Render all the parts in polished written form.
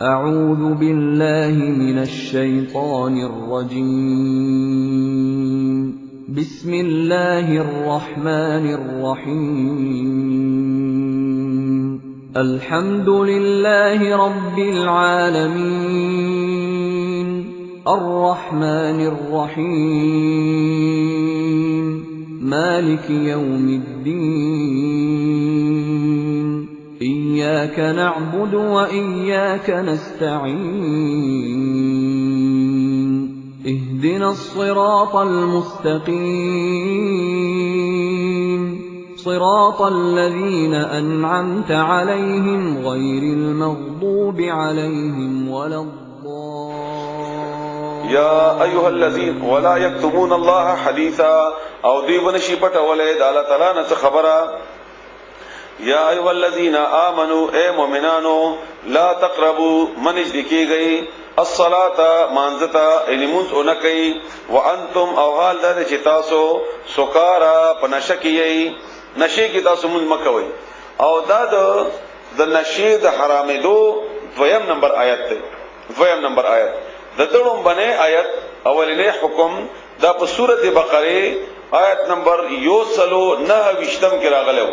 أعوذ بالله من الشيطان الرجيم بسم الله الرحمن الرحيم الحمد لله رب العالمين الرحمن الرحيم مالك يوم الدين إياك نعبد وإياك نستعين اهدنا الصراط المستقيم صراط الذين أنعمت عليهم غير المغضوب عليهم ولا الضالين يا أيها الذين ولا يكتمون الله حديثا او دی بنشی پټ ولید الله تعالی نه خبره یا ایها الذین آمنوا اے مومنانو لا تقربوا منجدکی گئی الصلاة مانزتا انمونس اونکی وانتم او حال دا چتاسو سکارا پنشکی نشی کی تاسو مون مکوي او دا د نشی د حرام دو دویم نمبر آیت ده دویم نمبر آیت د دړم بنه آیت اولنی حکم دا په سورته بقره آیت نمبر 129 کې راغلو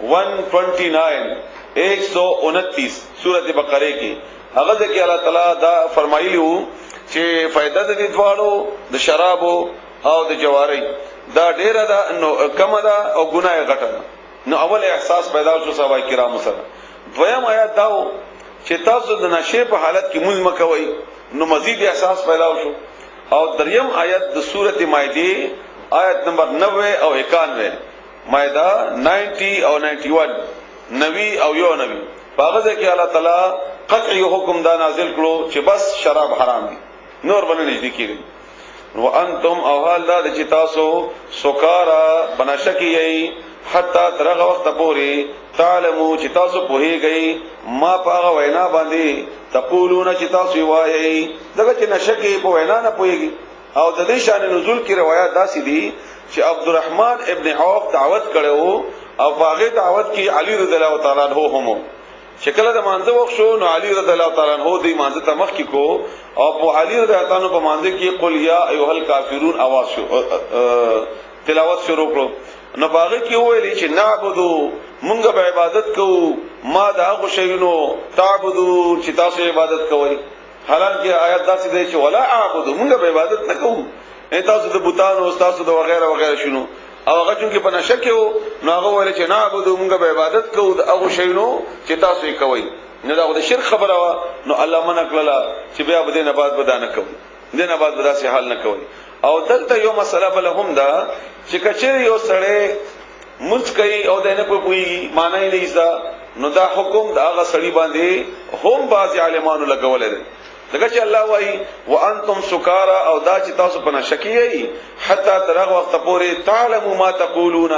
129 سورته بقره کې هغه ځکه الله تعالی دا فرمایلی وو چې فائدہ د دې دواړو د شراب او د جواری دا ډیره ده نو کم ده او ګناه غټه نو اول احساس پیدا شو صحابه کرام سره دویم آیات دا چې تاسو د نشه په حالت کې مونږ مکوي نو مزید احساس پیدا شو او دریم آیت د سورته مائده آیت نمبر 90 او 91 مائده 90 او 91 90 او 91 هغه ځکه الله تعالی قطعی حکم دا نازل کړو چې بس شراب حرام دي نور باندې نږدې کیږي وانتم او حال دا چې تاسو سکارا بنشکی حتا ترغه وخت پوري تعلمو چې تاسو پوهیږئ ما پاغه وینا باندې تقولون چې تاسو وایي دغه چې نشکی په وینا نه پوهیږي او د دې شان نزول کې روایت داسې دي چې عبدالرحمن ابن عوف دعوت کړو او هغه دعوت کې علي رضی الله تعالی عنہ هم شکل د مانزه وښو نو علي رضی الله تعالی عنہ دې مانزه ته مخ کې کو او په علي رضی الله تعالی په مانزه کې قل یا ایها الکافرون आवाज شو تلاوت شروع کړو نو باغ کې ویلي چې نعبدو مونږ به عبادت کوو ما دا غو شینو تعبدو چې تاسو عبادت کوئ حالانکه آیات داسې دی چې ولا اعبدو مونږ به عبادت نه کوو تاسو د بوتانو تاسو د وغیرہ وغیرہ شنو او هغه چې په نشکیو نو هغه ویل چې نعبدو مونږ به عبادت کوو د هغه شینو چې تاسو یې کوئ نو دا د شرک خبره وا نو الله منع کړله چې بیا به نه بعد بدانه کوي دنه بعد بداسي حال نه کوي او دلته یو مسله بل هم دا چې کچې یو سړی مونږ کوي او دنه په کوئی معنی نه ایسا نو دا حکم دا هغه سړی باندې هم بعض عالمانو لګول دي دغه چې الله وایي وانتم سکارا او دا چې تاسو په نشکیي حتا ترغه وخت پورې تعلموا ما تقولون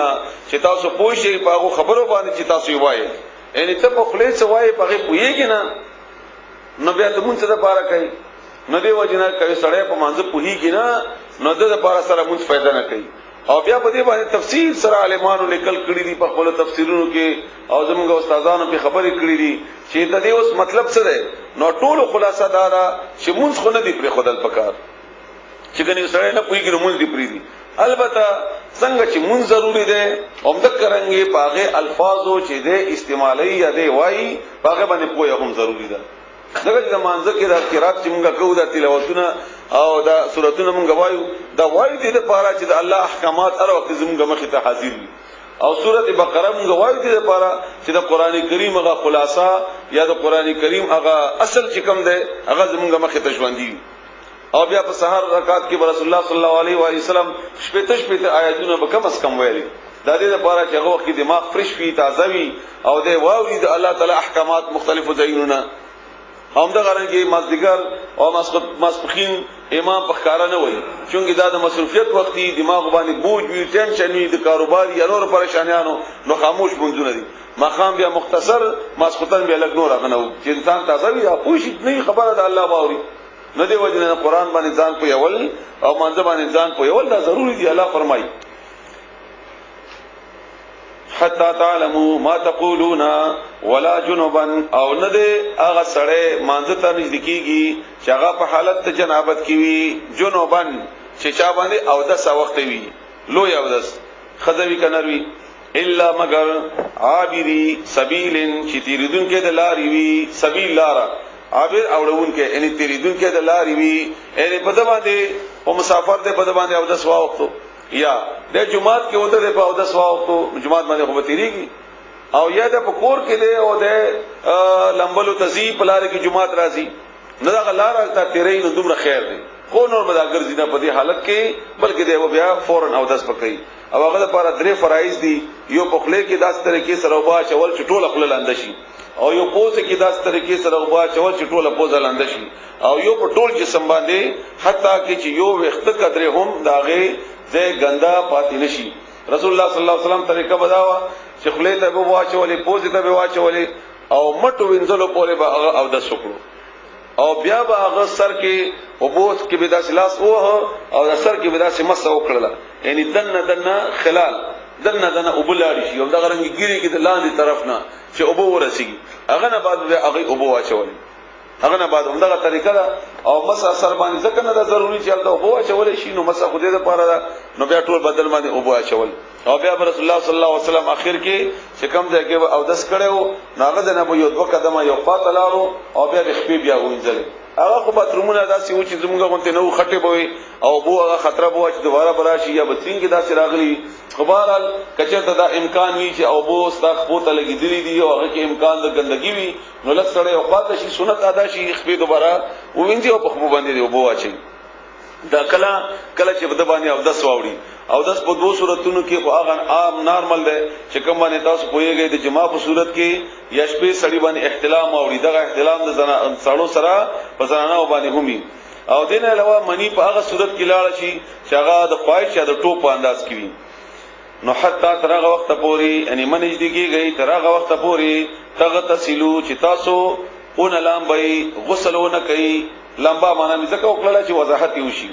چې تاسو پوه شئ په هغه خبرو باندې چې تاسو وایي یعنی ته په خلیص وایي په هغه پوهیږي نه نو بیا ته مونږ ته بارا کوي نو دی وجنه کوي سړی په منځ پوهیږي نه نو د لپاره سره مونږ فائدہ نه کوي او بیا په دې باندې تفصیل سره عالمانو لیکل کړی دي په خپل تفسیرونو کې او زموږ استادانو په خبرې کړې دي چې د دې اوس مطلب څه دی نو ټول خلاصه دا ده چې مونږ خو نه دی پر خدل پکار چې کني سره نه پويږي مونږ دی پری دي البته څنګه چې مونږ ضروری دی اومد کرانګي پاغه الفاظو چې د استعمالي یا دی وای پاغه باندې پوهه هم ضروری ده دغه د مانځه کې د قرات چې مونږ کوو د تلاوتونه او دا سوراتونه مونږ وایو دا وایي د لپاره چې د الله احکامات هر وخت زموږ مخې ته حاضر وي او سورته بقره مونږ وایو د لپاره چې د قران کریم هغه خلاصہ یا د قران کریم هغه اصل چې کوم دی هغه زموږ مخې ته ژوندۍ او بیا په سحر رکعات کې رسول الله صلی الله علیه و وسلم شپته آیاتونه به کم از کم ویلي دا دې لپاره چې هغه وخت دماغ فرش وي تازه وي او د واوري د الله تعالی احکامات مختلفو ځایونه هم دا غرانګي مازدیګر او ماسپخین امام بخکارا نه وای چونګې دا د مصروفیت وختي دماغ باندې بوج وی ټینشن وی د کاروبار یا نور پریشانانو نو خاموش منځونه دي مخام بیا مختصر ماسختن بیا لګ نور غنو چې انسان تازه وي یا پوښ نه خبره د الله باوري نه دی وجنه قرآن باندې ځان په یول او منځ باندې ځان په یول دا ضروری دی الله فرمایي حتا تعلموا ما تقولون ولا جنبا او نه دې هغه سړی مانځ ته نږدې کیږي چې هغه په حالت جنابت کې وي جنوبن چې چا باندې او د وخت وي لوی او دس خذوی کنروي الا مگر عابری سبیلن چې تیریدون کې د لارې وي سبیل لارا عابر اورون کې ان تیریدون کې د لارې وي ان په د باندې او مسافر ته په د باندې او د وخت یا د جمعات کې وته په او د وخت جمعات باندې خو تیریږي او یا د پکور کې دی او د لمبلو تزی په لار کې جمعات راځي نه دا لار ته تیرې نو دومره خیر دی خو نور به دا ګرځي نه په دې حالت کې بلکې دی بیا فورن او داس پکې او هغه لپاره درې فرایض دي یو په خله کې داس طریقې سره وبا چول چټول خپل لاندې شي او یو پوز کې داس طریقې سره وبا چول چټول پوز لاندې شي او یو په ټول جسم باندې حتی کې چې یو وخت قدر هم داغه زه ګندا پاتې نشي رسول الله صلی الله علیه وسلم طریقه بداوا چې خله ته وبا چولې پوز ته وبا چولې او مټو وینځلو په لبا او د سکړو او بیا به هغه سر کې وبوس کې بدا سلاس او د سر کې بدا سمس وکړه یعنی دنه خلال دنه وبلاړي شي او د غرنګ ګيري کې د لاندې طرف نه چې وبو ورسیږي هغه نه بعد هغه وبو واچول هغه نه بعد همدغه طریقه ده او مسا سر باندې ځکه نه ضروري چې هغه وبو واچول شي نو مسا خوده ده پاره نو بیا ټول بدل باندې وبو واچول او بیا رسول الله صلی الله علیه وسلم اخر کې چې کوم ځای کې او دس کړو ناغه د نبو یو دوه قدمه یو فاطلارو او بیا د خپې بیا وینځل هغه خو باترومونه داسې و چې زموږ غونته نو خټه بوي او بو هغه خطر بو چې دوباره براشي یا بچین کې داسې راغلي خبرال کچته دا امکان وی چې او بو ستا خپوته لګیدلی دی او هغه کې امکان د ګندګي وي نو لږ سره یو خاطر شي سنت ادا شي خپې دوباره وینځي او په خپو باندې دی بو واچي دا کله چې بده باندې او دس واوړي او دس په دوه صورتونو کې خو هغه عام نارمل دی چې کوم باندې تاسو پوهیږئ د جما په صورت کې یا شپې سړي باندې احتلام اوړي دغه احتلام د سړو سره په زنانو باندې همي او دین علاوه منی په هغه صورت کې لاړ شي چې هغه د خواهش یا د ټوپ په انداز کې وي نو حتی تر هغه وخت پورې یعنی منځ دی کېږي تر هغه وخت پورې تغه تسلو چې تاسو اون لامبای غسلونه کوي لمبا معنا ځکه وکړه چې وضاحت وشي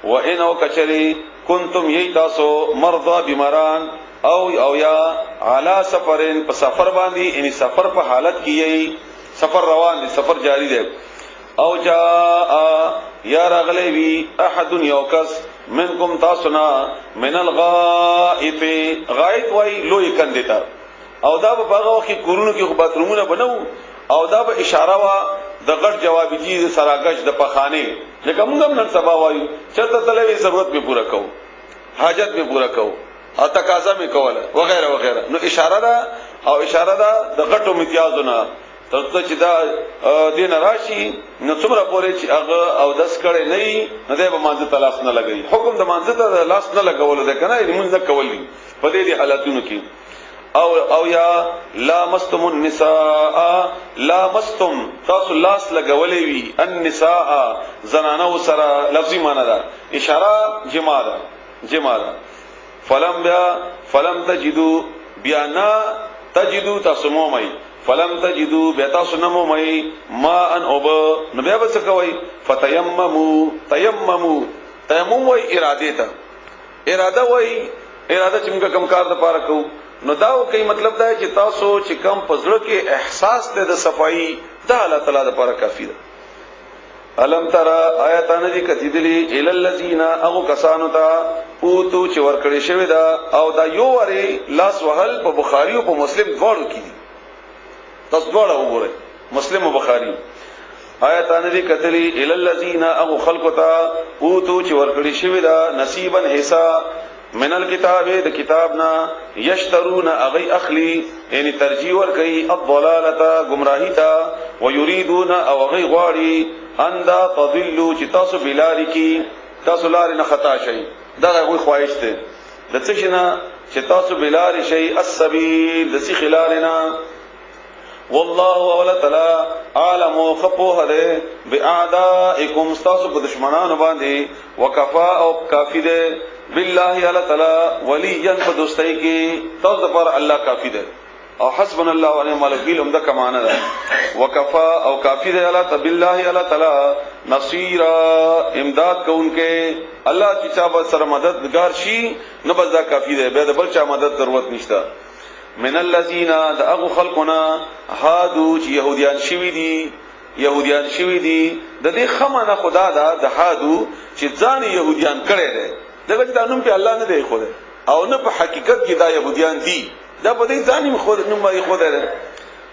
و ان او کچری کنتم یی تاسو مرضا بیماران او یا علی سفرین په سفر باندې یعنی سفر په حالت کې یی سفر روان دي سفر جاری دی او جاء یا رغلی وی احد یوکس منکم تاسنا من الغائط غائط وای لوی کندتا او دا په هغه وخت کورونو کې خو باترومونه بنو او دا به اشاره وا د غټ جوابي چیز سراغش د پخانه لکه موږ هم نن سبا وایو چرته تلوي ضرورت به پورا کوو حاجت به پورا کوو او تقاضا به کوله وغیرہ وغیرہ نو اشاره ده او اشاره ده د غټو امتیازونه ترڅو چې دا دین راشي نو څومره پورې چې هغه او داس کړي نه نه ده به مانځه تلاش نه لګي حکم د مانځه ته لاس نه لګول ده کنه موږ نه کولې په دې حالاتونو کې او یا لامستم النساء لامستم تاسو لاس لګولې وی النساء زنانو سره لفظي معنی ده اشاره جما ده فلم تجدوا بیانا تجدوا تاسمومای فلم تجدوا بتاسنمومای ما ان اوب نبي بس کوي تیمم وای اراده وای اراده چې موږ کوم کار د پاره کوو نو دا کوي مطلب دا چې تاسو چې کم پزړه کې احساس ته د صفائی دا الله تعالی لپاره کافی ده الم ترى آیاتانه دي کتیدلی ال الذین او کسانو ته اوتو چې ورکړی شوی دا او دا یو وری لاس وهل په بخاری او په مسلم دواړو کې دي تاسو دواړه وګورئ مسلم او بخاری آیاتانه دي کتلی ال الذین او خلقتا اوتو چې ورکړی شوی دا نصیبا حصہ من الكتاب د کتابنا یشترون اغی اخلی یعنی ترجیح ور کوي الضلاله گمراهی تا ويريدون او اغی غواړي ان دا تضلوا چې تاسو بلاری کی تاسو لار نه خطا شي دا غوي خواهش ته د څه شنه چې تاسو بلاری شي السبیل د سی خلالنا والله ولا تعالی عالم خپوه ده باعدائکم تاسو په دشمنانو باندې وکفا او کافی ده بالله تعالی تعالی ولیا په دوستۍ کې تاسو پر الله کافی ده او حسبنا الله ونعم الوکیل هم دا کمانه ده وکفا او کافی ده الله بالله تعالی نصيرا امداد کوونکې الله چې چا به سره مددگار شي نه بس دا کافی ده به د بل چا مدد ضرورت نشته من الذين دغه خلقنا هادو چې يهوديان شوي دي د دې خمنه خدا دا د هادو چې ځان يهوديان کړي دي دغه د نوم په الله نه دی خو او نه په حقیقت کې دا يهوديان دي دا په دې ځان خو نوم یې خو ده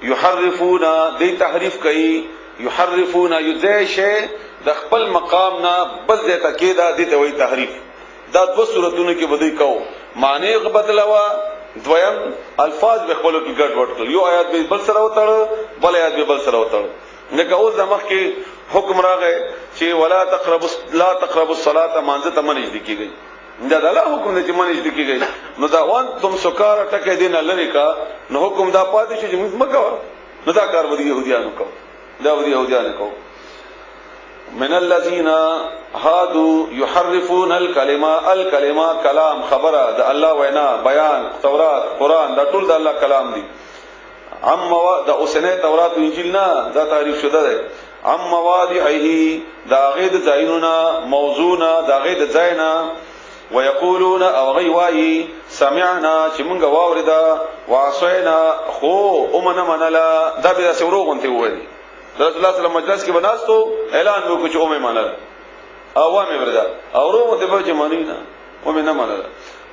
يحرفون دې تحریف کوي يحرفون یذیشه د خپل مقام نه بل ځای ته کېدا دي ته وایي تحریف دا دو صورتونو کې بدی کو معنی بدلوا دویم الفاظ به خپلو کې ګډ وډ کړ یو آیات به بل سره وتاړ بل آیات به بل سره وتاړ لکه اوس دمخ کې حکم راغی چې لا تقربوا الصلاه مانځه ته منځ دي کیږي دا د الله حکم دی چې منځ دي کیږي نو دا وان تم سکار ټکې دین لری کا نو حکم دا پاتې شي چې موږ مکو نو دا کار ودی يهوديانو کو دا ودی يهوديانو کو من الذين هادو يحرفون الكلمه کلام خبره د الله وینا بیان تورات قران دا ټول د الله کلام دي د اوسنه تورات او انجیل نه دا تعریف شوه ده مواضعه دا غید زینونا موضوعنا دا غید زینا ويقولون او غیوای سمعنا چې مونږ واوردا واسینا خو امنا منلا دا به سوروغونته وایي رسول الله صلی الله علیه وسلم مجلس کې بناستو اعلان وکړو چې اومه منل اوامه وردا او رومه ته به مانی نه اومه نه منل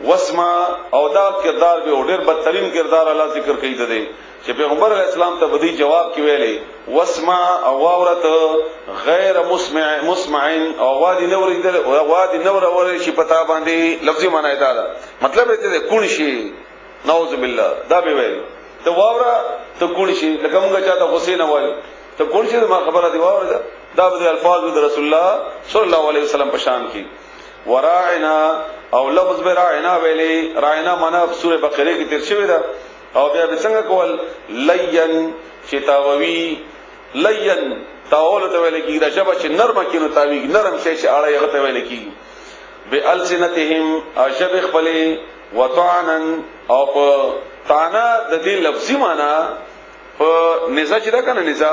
واسمع او دا کردار به ډېر بدترین کردار الله ذکر کوي ده چې پیغمبر اسلام ته بدی جواب کې ویلې واسمع او واورت غیر مسمع او وادي نور دل او وادي نور اور شي پتا باندې لفظي معنی دا مطلب دې کون شي نعوذ بالله دا به ویل ته واورا ته کون شي لکه موږ چاته حسین وایو ته کون شي ما خبره دی واورا دا به الفاظ د رسول الله صلی الله علیه وسلم په شان کې وراعنا او لفظ براعنا ویلې راعنا معنا سوره بقره کې تیر شوی دا او بیا به څنګه کول لین شتاوی لین تاول ته ویل کی رشبه چې نرم کینو تاوی نرم شي چې اړه یې ته ویل کی بالسنتهم اشب خپل وطعنا او په طعنا د دې لفظي معنا په نزا چې دا کنه نزا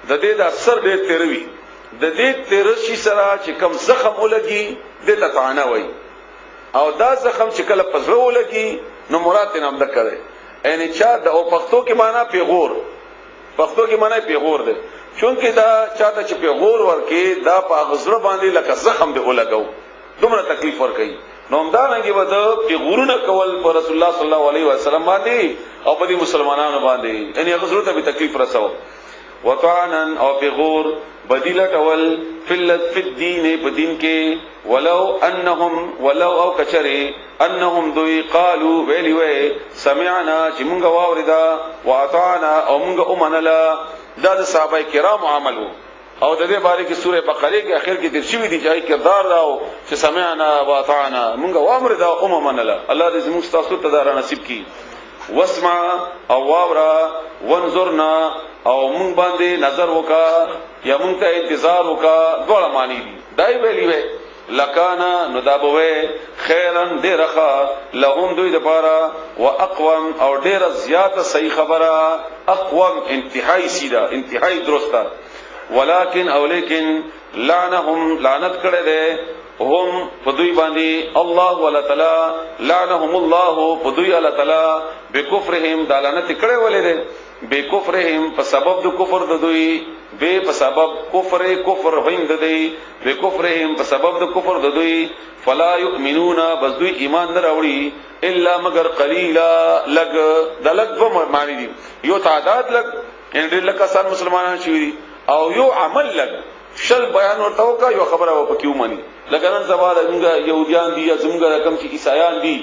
د دې د اثر ډېر تیروي د دې تیرشي سره چې کم زخم ولګي د ته طعنا وای او دا زخم چې کله پزړه ولګي نو مراد نه امد کړي یعنی چا د او پښتو کې معنا پیغور پښتو کې معنا پیغور ده چونکه دا چاته چې پیغور ورکې دا په غزړه باندې لکه زخم به ولګاو دومره تکلیف ورکې نو همدا نه کې وته پیغورونه کول پر رسول الله صلی الله علیه وسلم باندې او په مسلمانانو باندې یعنی غزړه ته به تکلیف رسو وطعنا او پیغور بدیله ټول فی الدین په دین کې ولو او کچری انهم دوی قالوا ویلی وی سمعنا چې مونږ واوریدا واطعنا او مونږ اومنلا دا د صحابه کرام عملو او د دې باره کې سوره بقره کې اخر کې ترشوی دي چې کردار داو چې سمعنا واطعنا مونږ واوریدا او اومنلا الله دې زموږ تاسو ته دا نصیب کړي واسمع او واورا وانظرنا او مونږ باندې نظر وکا یا مونږ ته انتظار وکا ډول معنی دي دای ویلی وی لکانا ندابوه خیرن دیرخا لهم دوی دپارا و اقوام او دیر زیاد صحیح خبره اقوام انتہائی سیدھا انتہائی درستا ولیکن او لیکن لعنهم لعنت کرده ده هم پدوی باندی الله ولا تعالی لعنهم الله پدوی الله تعالی بکفرهم دا لعنت کرده ولی ده بکفرهم په سبب د کفر د دوی به په سبب کفر هم د دوی بکفرهم په سبب د کفر د دوی فلا یؤمنون بس دوی ایمان نه راوړي الا مگر قلیلا لگ د لگ په معنی دي یو تعداد لگ ان دې لکه سن مسلمانان شي او یو عمل لگ شل بیان ورته وکا یو خبره و پکې ومني لکه نن زما د يهوديان دي یا زموږ رقم چې عیسایان دي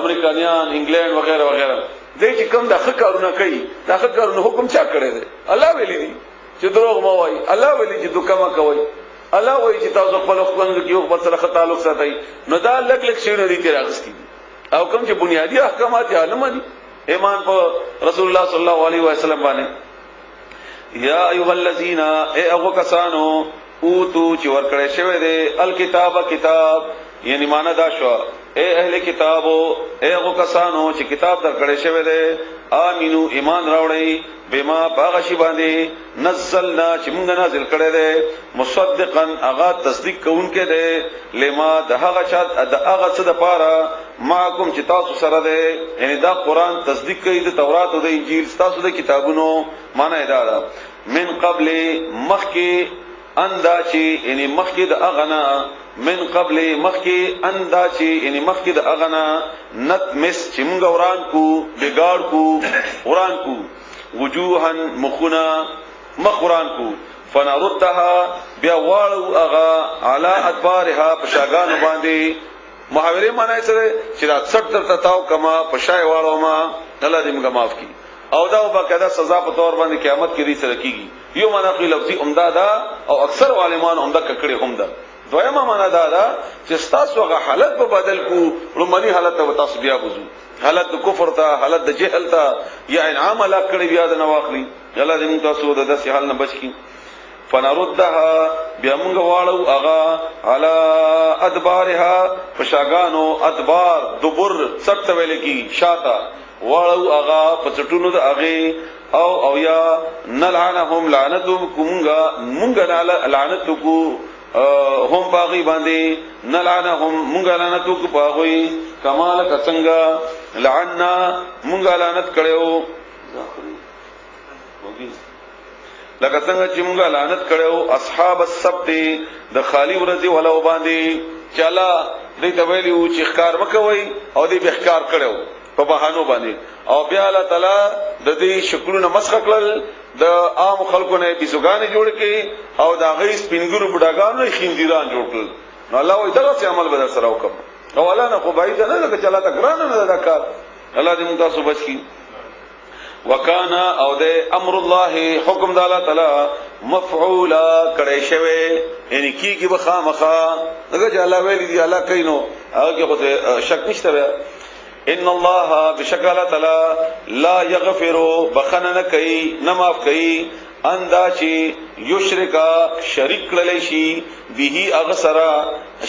امریکایان انګلند وغیرہ وغیرہ دې چې کوم د خکارونه کوي د خکارونه حکم چا کړی دی الله ویلي دي چې دروغ مو وایي الله ویلي چې دوکه ما کوي الله وایي چې تاسو خپل خپل کې یو بل سره تعلق ساتي نو دا لک لک شی نه دي تیر اغستی او کوم چې بنیادی احکامات عالم دي ایمان په رسول الله صلی الله علیه وسلم باندې یا ایها الذین ای هغه کسانو اوتو چې ورکړې شوی دی الکتاب کتاب یعنی معنا دا شو اے اهل کتابو اے هغه کسانو چې کتاب درکړې شوی دی امنو ایمان راوړی بما باغشی باندې نزلنا چې موږ نازل کړی دی مصدقا اغا تصدیق کوونکې دی لما د هغه چا د هغه څه د پاره معکم چې تاسو سره ده، یعنی دا قران تصدیق کوي د تورات او د انجیل تاسو د کتابونو، معنی دا ده من قبل مخکی انداچی، یعنی مخکی د اغنا، من قبل مخکی انداچی، یعنی مخکی د اغنا نتمس چې موږ وران کو بګاړ کو وران کو وجوهن مخنا مخوران کو فنردها بیا واړو اغا علی ادبارها پشاګان باندې. محاوره معنی سره چې دا 70 تتاو کما پشای واړو ما الله دې موږ معاف کړي او دا باقاعده سزا په تور باندې قیامت کې دې سره کیږي. یو معنا خو لفظي عمده دا او اکثر عالمان عمده ککړي هم ده. دویمه معنا دا ده چې تاسو هغه حالت په بدل کو رومني حالت ته تاسو بیا بوزو، حالت د کفر ته، حالت د جهل ته، یا انعام الله کړي بیا د نواخلي. الله دې موږ تاسو د داسې حال نه بچ کړي. فنردها بیا موږ واړو اغا علی ادبارها پشاګانو، ادبار دبر څټ ویل کی شاته، واړو اغا پڅټونو د اغه او یا نلعنهم لعنتهم مونږه لعنت کو هم باغی باندې، نلعنهم مونږه لعنت کو باغی کمال کڅنګا لعنا مونږه لعنت کړو لکه څنګه چې مونږه لعنت کړو اصحاب السبت د خالی ورځي ولو باندې، چلا دې ته ویلو چې ښکار وکوي او دې به ښکار کړو په بهانو باندې، او بیا الله تعالی د دې شکلونه مسخ کړل، د عام خلکو نه بیسوګانې جوړ کړي او دا غي سپینګرو بډاګانو خیندیران جوړ کړل. نو الله وایي دا څه عمل بدل سره وکم او الله نه خو باید نه لکه چلا تکرار نه دا کار. الله دې موږ تاسو بچ کړي. وکانا او د امر الله حکم د الله تعالی مفعولا کړي شوی، یعنی کیږي بخامخه دغه چې الله ویلي دی الله کینو هغه خو شک نشته. ان الله بشکل تعالی لا یغفر بخنن کوي نه معاف کوي اندا چی یشرکا شریک کړل شي به اغسرا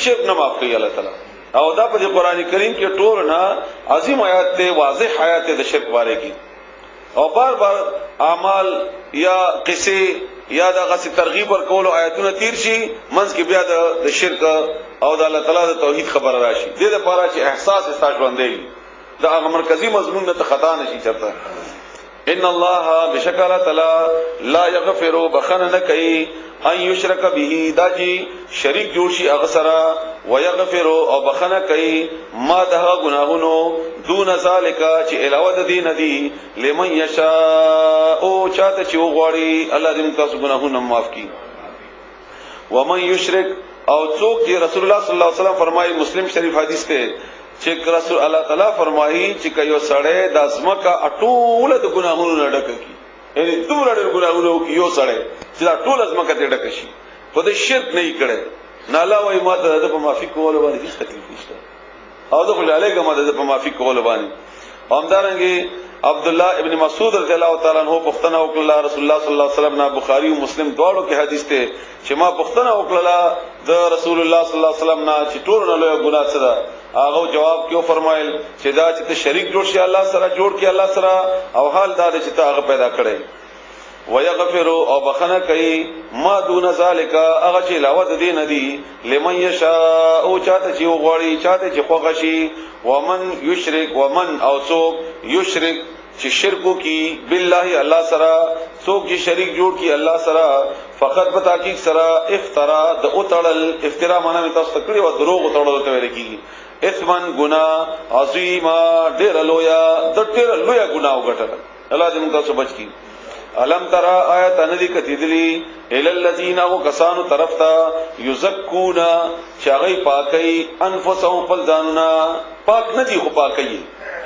شرک نه معاف کوي الله تعالی. او دا په قرآن کریم کې ټول نه عظیم آیات ته واضح آیات د شرک باره کې او بار بار اعمال یا قصې یا د غسی ترغیب ورکول آیاتونه تیر شي منځ کې بیا د شرک او د الله تعالی د توحید خبر راشي. دې لپاره چې احساس استاج باندې دا هغه مرکزی مضمون ته خطا نشي چرته. ان الله بشکل تعالی لا یغفر بخنن کوي ان یشرک به داجی شریک جوړ شي اغسرا ويغفر او بخنه کوي ما ده گناهونو دون ذالک چې علاوه د دین دی لمن یشاء او چاته چې وغواړي الله دې تاسو گناهونه معاف کړي. ومن یشرک او څوک چې رسول الله صلی الله علیه وسلم فرمایي مسلم شریف حدیث ته چې رسول الله تعالی فرمایي چې کيو سړی د ازمکا اټول د ګناهونو نه ډک کی، یعنی ټول د ګناهونو یو سړی چې دا ټول ازمکا ته ډک شي په دې شرک نه کړي نه الله وايي ما ته د په معافي کول باندې هیڅ تکلیف نشته او د خپل علیه ما د په معافي کول باندې. همدارنګه عبد الله ابن مسعود رضی الله تعالی عنہ پختنه وکړه رسول الله صلی الله علیه وسلم نه بخاری او مسلم دواړو کې حدیث ته چې ما پختنه وکړه د رسول الله صلی الله علیه وسلم نه چې ټول نه لوی ګناه څه ده. هغه جواب کیو فرمایل چې دا چې شریک جوړ شي الله سره جوړ کی الله سره او حال دا چې ته هغه پیدا کړي. ويغفر او بخنه کوي ما دون ذالک هغه چې علاوه د دین دی لمن یشاء او چاته چې وغواړي چاته چې خوښ شي. ومن یشرک ومن او څوک یشرک چې شرکو کی بالله الله سره څوک چې شریک جوړ کی الله سره فقط په تحقیق سره افترا د او تړل افترا معنی تاسو تکړه او دروغ تړل ته ویل کیږي. اثمن گناہ عظیما ډیر لویا د ډیر لویا گناہ وګټل. الله دې موږ تاسو بچ کی. علم ترى آیت ان دې کتیدلی ال الذين وكسانو طرف تا یزکون چاغي پاکي انفسهم خپل ځانونه پاک نه دي خو پاکي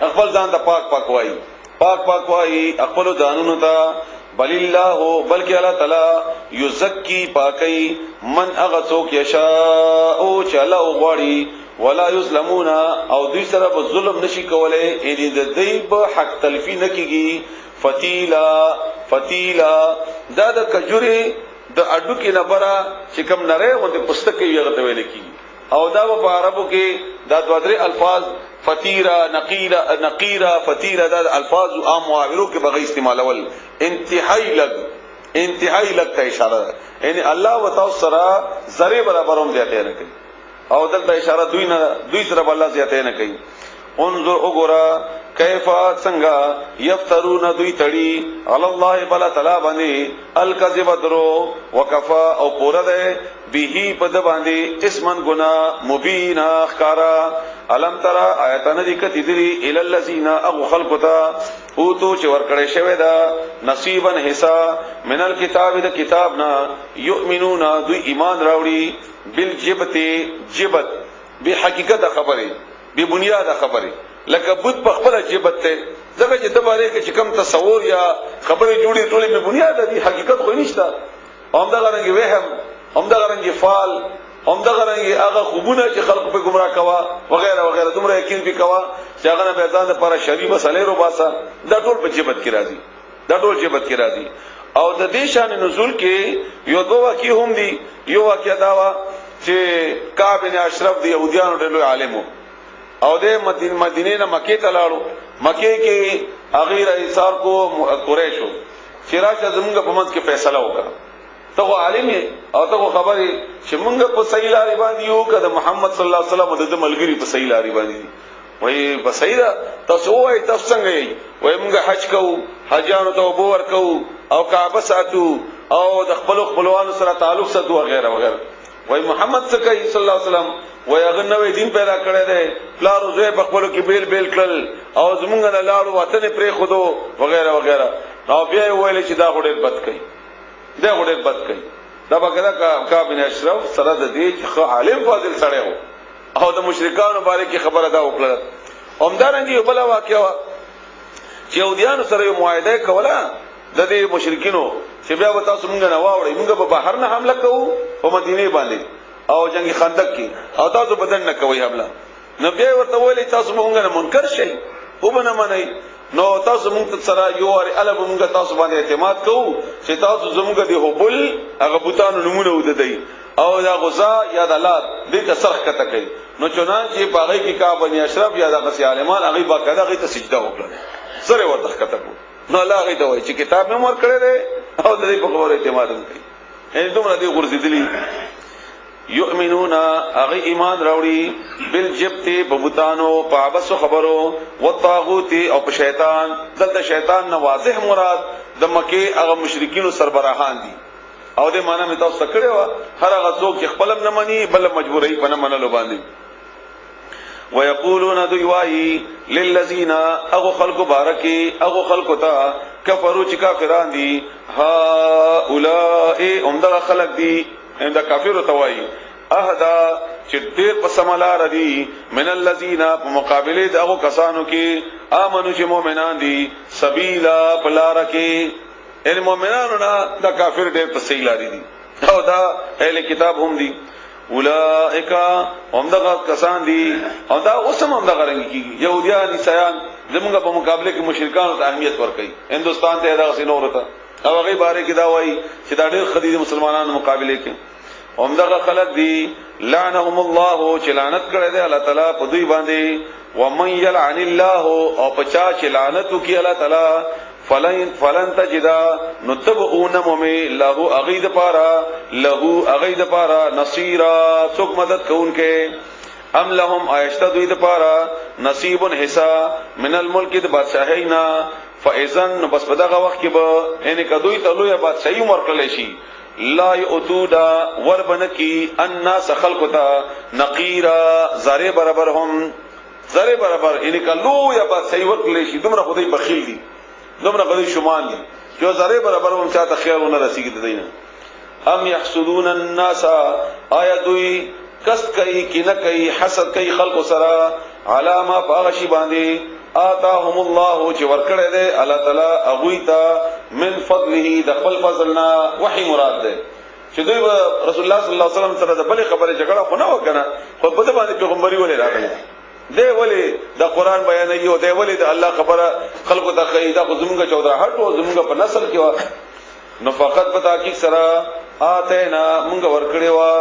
خپل ځان ته پاک وایي پاک وایي خپل ځانونو ته بل الله بلکې الله تعالی یزکی پاکي من اغثوک یشاء او چلا غواړي ولا یظلمون او دوی سره په ظلم نشي کولای ان دې په حق تلفی نکېږي. فتیلا دا د کجوري د اډو کې نبره چې کوم نره غوته پستکې یغه ته ویل کی او دا په عربو کې دا دوه درې الفاظ فتیرا نقیرا فتیرا دا الفاظ عام معاورو کې بغیر استعمالول انتهائی لګ ته اشاره ده. یعنی الله وتعالى سره ذره برابر هم زیاته نه کوي او دلته اشاره دوی سره الله زیاته نه کوي. انظر وګورا کیفا څنګه یفترون دوی تړي علی الله بلا تعالی باندې الکذب درو وکفا او پورا ده به پد باندې اسمن گنا مبینا خارا علم ترى آیاتن دي کتی دي ال الذین اغ خلقتا او تو چې ورکړې شوی دا نصیبا حصہ من الكتاب د کتابنا یؤمنون دوی ایمان راوړي بالجبت جبت به حقیقت خبره به بنیاد خبره لکه بوت په خپل جبت ته ځکه چې تباره کې چې کم تصور یا خبره جوړي ټولې به بنیاد دي حقیقت خو نشته هم دا غرنګ وهم هم دا غرنګ فال هم دا غرنګ هغه خوبونه چې خلق په گمراه کوا وغیرہ وغیرہ تمره یقین به کوا چې هغه نه به ځان لپاره شری مسلې رو باسا دا ټول په جبت کې راځي دا ټول جبت کې راځي او د دې شان نزول کې یو دوه واقع هم دي یو واقع داوا چې کعب بن اشرف دی يهوديانو ډېر عالمو او د مدینه نه مکه ته لاړو مکه کې اغیر ایثار کو قریشو چې راشه زمونږ په منځ کې فیصله وکړه ته عالم او ته خبرې چې مونږ په صحیح لارې باندې یو کده محمد صلی الله علیه وسلم د ملګری په صحیح لارې باندې وای بصیره تاسو وای تاسو څنګه یې وای مونږ حج کوو حجانو ته وبور کوو او کعبه ساتو او د خپلوانو سره تعلق ساتو وغیرہ وغیرہ وای محمد صلی الله علیه وسلم وای هغه نوې دین پیدا کړی دی پلارو زوی په خپلو کې بیل بیل کړل او زمونږ نه لاړو وطن پرې خودو وغیرہ وغیرہ نو بیا ویل چې دا غوډر بد کوي دا غوډر بد کوي دا بګدا کا بن اشرف سره د دې چې عالم فاضل سره وو او د مشرکانو باره کې خبره دا وکړه همدارنګه یو بل واقعا چې يهوديانو سره یو معاهده کوله د دې مشرکینو چې بیا به تاسو مونږ نه واوړئ مونږ به بهر نه حمله کوو په مدینه باندې او جنگ خندق کې او تاسو بدن نه کوي حمله نو بیا ورته ویلې تاسو مونږ نه منکر شئ او به نه منئ نو تاسو مونږ سره یو ور الګ مونږ تاسو باندې اعتماد کوو چې تاسو زموږ دی هوبل هغه بوتانو نمونه ودی او دا غزا یا د لات دې ته سرخ کته کوي نو چنانچه باغی کې کا بنی اشرف یا د غسی عالمان هغه باقاعده هغه ته سجده وکړه سره ورته کته کو نو الله هغه ته وایي چې کتاب مې مور کړی دی او د دې په خبره اعتماد کوي ان دومره دې ورزيدلی یؤمنون اغه ایمان راوړي بالجبت ببوتانو پابس خبرو وطاغوت او په شیطان دلته شیطان نوازح مراد د مکه هغه مشرکین سربراهان دي او دې معنی مې تاسو کړو هر هغه څوک چې خپل نه مني بل مجبورای په نه منلو باندې ويقولون دوی للذین اغه خلق بارکی اغه خلق تا کفروا چې کافران دي ها اولئ همدا خلق دي دا کافر توای اهدا چې ډېر په سملار دي من الذين په مقابله دغه کسانو کې امنو چې مؤمنان دي سبیلا پلار کې ان مؤمنانو نه دا کافر ډېر په صحیح لاري دي او دا اهل کتاب هم دي اولئک هم دغه کسان دي او دا اوسم هم دغه رنګ کیږي يهوديان عیسایان زموږ په مقابله کې مشرکان ته اهمیت ورکړي هندستان ته دا سينور ته او هغه باره کې دا وایي چې دا ډېر خدي مسلمانانو مقابله کې هم دغه خلق دي لعنهم الله چې لعنت کړی دی الله تعالی په دوی باندې ومن يلعن الله او پچا چې لعنت وکي الله تعالی فلن تجد نتبعون ممی له اغید پارا له اغید پارا نصيرا څوک مدد کوونکې ام لهم عائشہ دوی د پارا نصیب حصہ من الملک د بادشاہینا فاذن بس په دغه وخت کې به ان کدوې ته لوی بادشاہي ورکړل شي لا یؤتودا وربنکی الناس خلقتا نقیرا ذره برابر هم ذره برابر ان کلو یا بادشاہي ورکړل شي دومره خدای بخیل دي دومره خدای شمال دي جو ذره برابر هم چاته خیرونه رسیږي دینه ام يحسدون الناس آیاتوی کست کوي کینه کوي حسد کوي خلق سره علامه باغشی باندې آتاهم الله چې ورکړی دی الله تعالی اغویتا من فضله د خپل فضلنا وحی مراد ده چې دوی رسول الله صلی الله علیه وسلم سره د بل خبره جګړه خو نه وکنه خو په دې باندې پیغمبري ولې راغلی دی ولې د قران بیان یو دی ولې د الله خبره خلقو ته خیدا خو زمونږ 14 هټو زمونږ په نسل کې نو فقط پتا کی سره آتینا مونږ ورکړی وا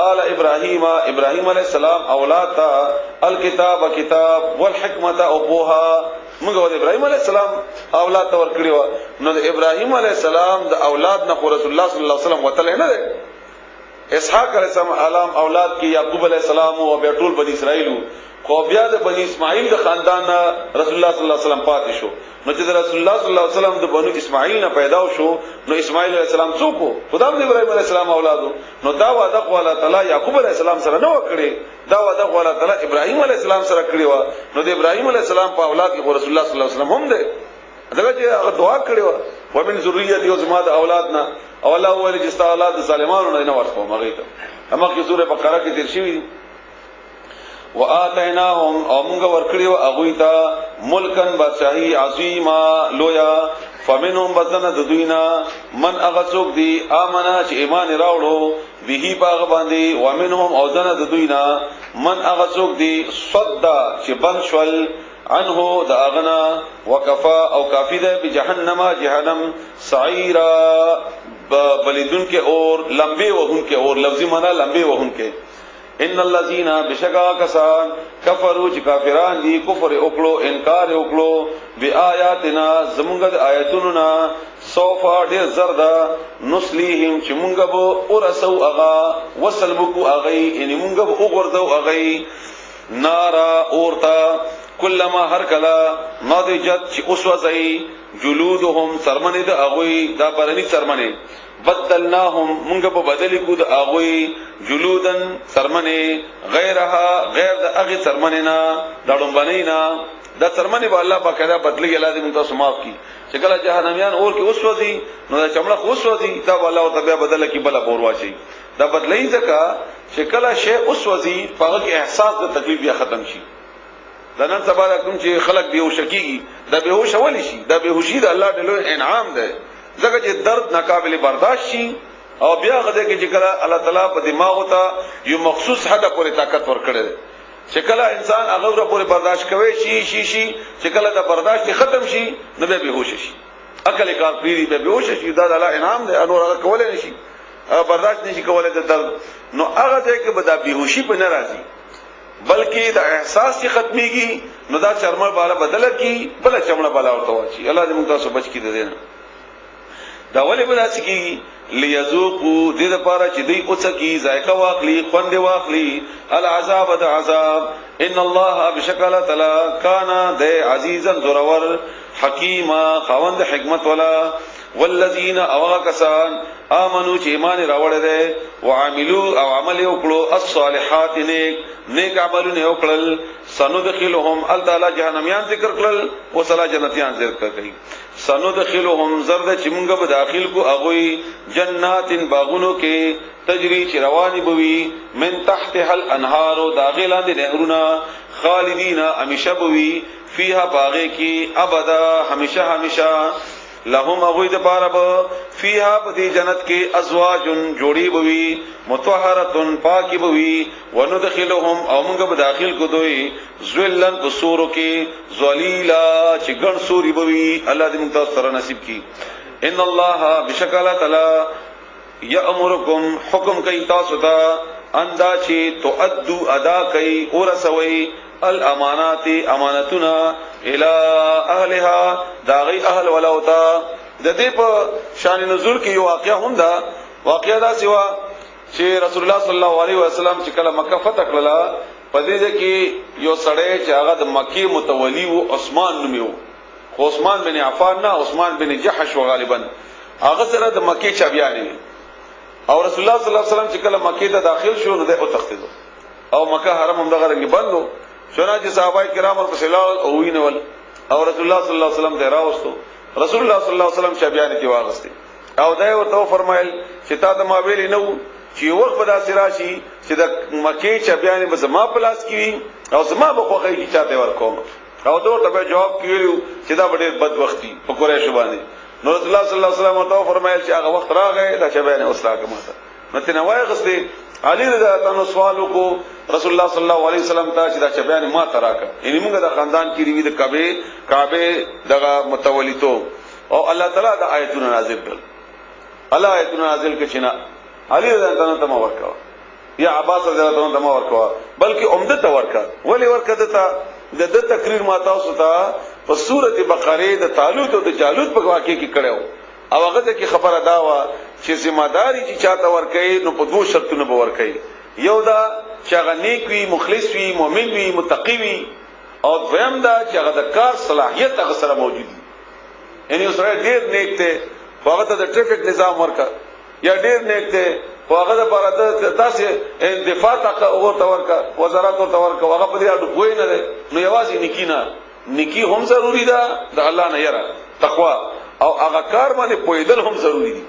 آل ابراهیم علیہ السلام اولاد تا الکتاب کتاب والحکمت او پوها مونږ ور ابراهیم علیہ السلام اولاد تا ورکړی وا نو د ابراهیم علیہ السلام د اولاد نه رسول الله صلی الله علیه وسلم وتل نه ده اسحاق علیہ السلام اولاد کې یعقوب علیہ السلام او بیا ټول بنی اسرائیل خو بیا د بنی اسماعیل د خاندان رسول الله صلی الله علیه وسلم پاتې شو نو چې رسول الله صلی الله علیه وسلم د بنو اسماعیل نه پیدا شو نو اسماعیل علیه السلام څوک خدا د ابراهیم علیه السلام اولادو نو دا وعده الله تعالی یعقوب علیه السلام سره نه وکړي دا وعده الله تعالی ابراهیم علیه السلام سره کړی و نو د ابراهیم علیه السلام په اولاد کې رسول الله صلی الله علیه وسلم هم دی دغه چې هغه دعا کړی و ومن ذریته او زما د اولادنا او الله ولې چې ست اولاد سالمانو نه ورکو مغه ته اما کې سوره بقره کې تیر شوی وآتیناهم او موږ ورکړیو هغه ته ملکن بادشاہي عظیما لویا فمنهم بزنه د دوینا من اغسوک دی امنه چې ایمان راوړو به باغ باندې ومنهم او زنه د دوینا من اغسوک دی صدا چې بن شول عنه د اغنا وکفا او کافی ده بجحنم جهنم سعیرا بلدن کې اور لمبه وهن کې اور لفظي معنا لمبه وهن کې ان الذين بشکا کسان کفروا چې کافران دي کفر وکړو انکار وکړو بیااتنا زمونږ د آیاتونو نا سوف ډیر زردا نسلیهم چې مونږ به ورسو اغا وسلبکو اغي ان مونږ به وګرځو اغي نارا اورتا کلمہ هر کلا ناضجت چې اوسوځي جلودهم سرمنه د اغوي دا برني سرمنه بدلناهم مونږ په بدلی کو د اغوي جلودن سرمنه غیرها غیر د اغه سرمنه نه دړم بنینا د سرمنه په الله باقاعده بدلی الله دې مونږ تاسو معاف کی چې کله جهنميان اور کې اوسوځي نو دا چمړه اوسوځي دا الله تعالی بدل کی بل اور واچي دا بدلای ځکه چې کله شی اوسوځي په هغه احساس د تکلیف بیا ختم شي دا نن سبا کوم چې خلک بیهوش کیږي دا بیهوش ول شي دا بیهوشي د الله د لوی انعام ده ځکه چې درد ناقابل برداشت شي او بیا غده کې چې کله الله تعالی په دماغ ته یو مخصوص حد پورې طاقت ورکړي چې کله انسان هغه پورې برداشت کوي شي چې کله دا برداشت ختم شي نو به بیهوش شي عقل کار پیری به بیهوش شي دا د الله انعام ده انور هغه کولای نشي برداشت نشي کولای د درد نو هغه ځکه کې به دا بیهوشي په ناراضي بلکې د احساس کی ختميږي نو دا چرمه بالا بدل کی بل چمړه بالا ورته واچي الله دې موږ تاسو بچ کی دې دا ولې بل اچ کی ليذوقوا دې لپاره چې دوی اوڅ کی ذائقه واخلي خوند واخلي العذاب د عذاب ان الله بشکل تعالی کان د عزیزا ذرور حکیما خوند حکمت ولا والذین اوغکسان آمنو چې ایمان راوړل دي وعملوا او عمل وکړو الصالحات نیک عملونه وکړل سندخلهم التعالی جهنميان ذکر کړل او صلا جنتيان ذکر کړي سندخلهم زرد چې موږ به داخل کو اغوي جنات باغونو کې تجري چې رواني بوي من تحتها الانهار داخلاند نهرونه خالدین همیشه بوي فيها باغې کې ابدا همیشه لهم اغوی د بارب فیها پدی جنت کې ازواج جوړی بوي مطهرتن پاکی بوي وندخلهم او موږ به داخل کو دوی ذلن بصورو کې ذلیلا چې ګن سوري بوي الله دې موږ سره نصیب کی ان الله بشکل تعالی یامرکم حکم کوي تاسو ته اندا چې تؤدو ادا کوي اور سوي الامانات امانتنا الى اهلها داغي اهل ولوتا د دې په شان نزول کې یو واقعا هم دا واقعا دا سوا چې رسول الله صلی الله علیه وسلم چې کله مکه فتح کړله په دې کې یو سړی چې هغه د مکی متولی او عثمان نومیو خو عثمان بن عفان نه عثمان بن جحش غالبا هغه سره د مکی چابیانی او رسول الله صلی الله علیه وسلم چې کله مکی ته داخل شو نو د او تختیدو او مکه حرم هم دغه رنګ بندو چنانچہ صحابه کرام ورته سلام او وینول او رسول الله صلی الله علیه وسلم ته راوستو رسول الله صلی الله علیه وسلم چابیان کې واغسته او دا ورته فرمایل چې تا د ما ویل نو چې وخت په داسې راشي چې د مکی چابیان به زما پلاس کی او زما به خوخه کی چاته ورکوم او دا ته جواب کیلو چې دا ډېر بد وختي په قریش باندې نو رسول الله صلی الله علیه وسلم ته فرمایل چې هغه وخت راغی دا چابیان اوسلا کومه نو تنه وای غسته علی رضی الله عنه سوالو کو رسول الله صلی الله علیه وسلم ته چې دا چبیان ما تراکا یعنی موږ د خاندان کې ریوی د کعبه دغه متولیتو او الله تعالی د آیتونه نازل کړ الله آیتونه نازل کړ چې نه علی رضی الله عنه تم ورکا یا عباس رضی الله عنه تم ورکا بلکې عمده ته ورکا ولی ورکا د تقریر ما تاسو ته په سورته بقره د طالوت او د جالوت په واقع کې کړو او هغه ته خبره دا و چې ذمہ داری چې چاته ورکړي نو په دوه شرطونو به ورکړي یو دا چې هغه نیک وي مخلص وي مؤمن وي متقی وي او دویم دا چې هغه د کار صلاحیت هغه سره موجود وي یعنی اوسره ډیر نیک ته هغه ته د ټریفیک نظام ورکا یا ډیر نیک ته هغه د پاره تاسو دفاع تا ورته ورکا وزارت ورته ورکا هغه په دې اډو کوی نه نو یوازې نیکی نه نیکی هم ضروری ده د الله نه یره تقوا او هغه کار باندې پویدل هم ضروری دي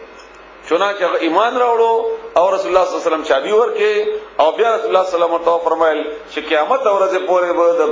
چنانچه هغه ایمان راوړو او رسول الله صلی الله علیه وسلم چابي ورکه او بیا رسول الله صلی الله علیه وسلم فرمایل چې قیامت ورځ پورې به د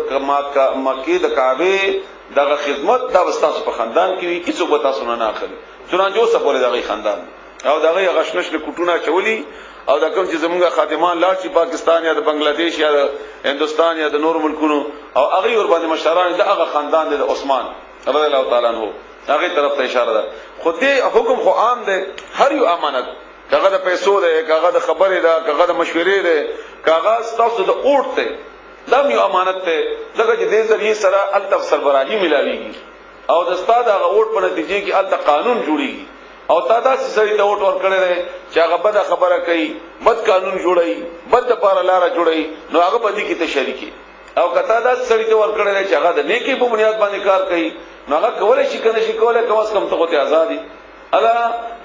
مکه د کعبه دغه خدمت دا وستاسو په خاندان کې وي هیڅ به تاسو نه اخلي چنانچه اوسه پورې دغه خاندان او دغه غشنش له کوټونه چولی او دا کوم چې زمونږه خادمان لاړ شي پاکستان یا د بنگلاديش یا د هندستان یا د نور ملکونو او هغه ور باندې مشران دغه خاندان د عثمان رضی الله تعالی عنہ هغه طرف ته اشاره ده خو دې حکم خو عام ده هر یو امانت کاغه د پیسو ده کاغه د خبرې ده کاغه د مشورې ده کاغه تاسو د اوټ ته دا یو امانت ته دغه دې ذریعہ سره التف سربراهی ملاويږي او د استاد هغه اوټ په نتیجه کې الته قانون جوړيږي او تا دا سړی ته اوټ ور کړی دی چې هغه بد خبره کوي بد قانون جوړي بد لپاره لار جوړي نو هغه باندې کې ته شریکي او کته دا سړی ته ور کړی دی چې هغه د نیکی په بنیاد باندې کار کوي نو هغه کولای شي کنه شي کولای کم از کم ته ته آزادي الا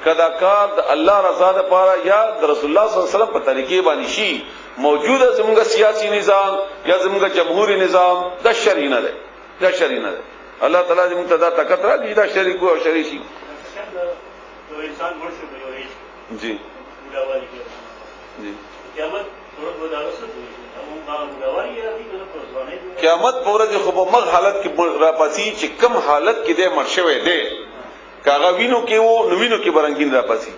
کدا کار د الله رضا لپاره یا د رسول الله صلی الله علیه وسلم په طریقې باندې شي موجوده زموږ سیاسي نظام یا زموږ جمهوریت نظام د شرعي نه ده د شرعي نه ده الله تعالی دې موږ ته دا طاقت راکړي دا شریک او شرعي شي انسان مرشد میں ہوئی جی مداواری کے جی قیامت صورت مدارس ہوئی ہم مداواری ہے ابھی پرسوانے قیامت پورج خو په مغ حالت کې را پاسي چې کم حالت کې د مرشوي ده کاغه وینو کې وو نو وینو کې برنګین را پاسي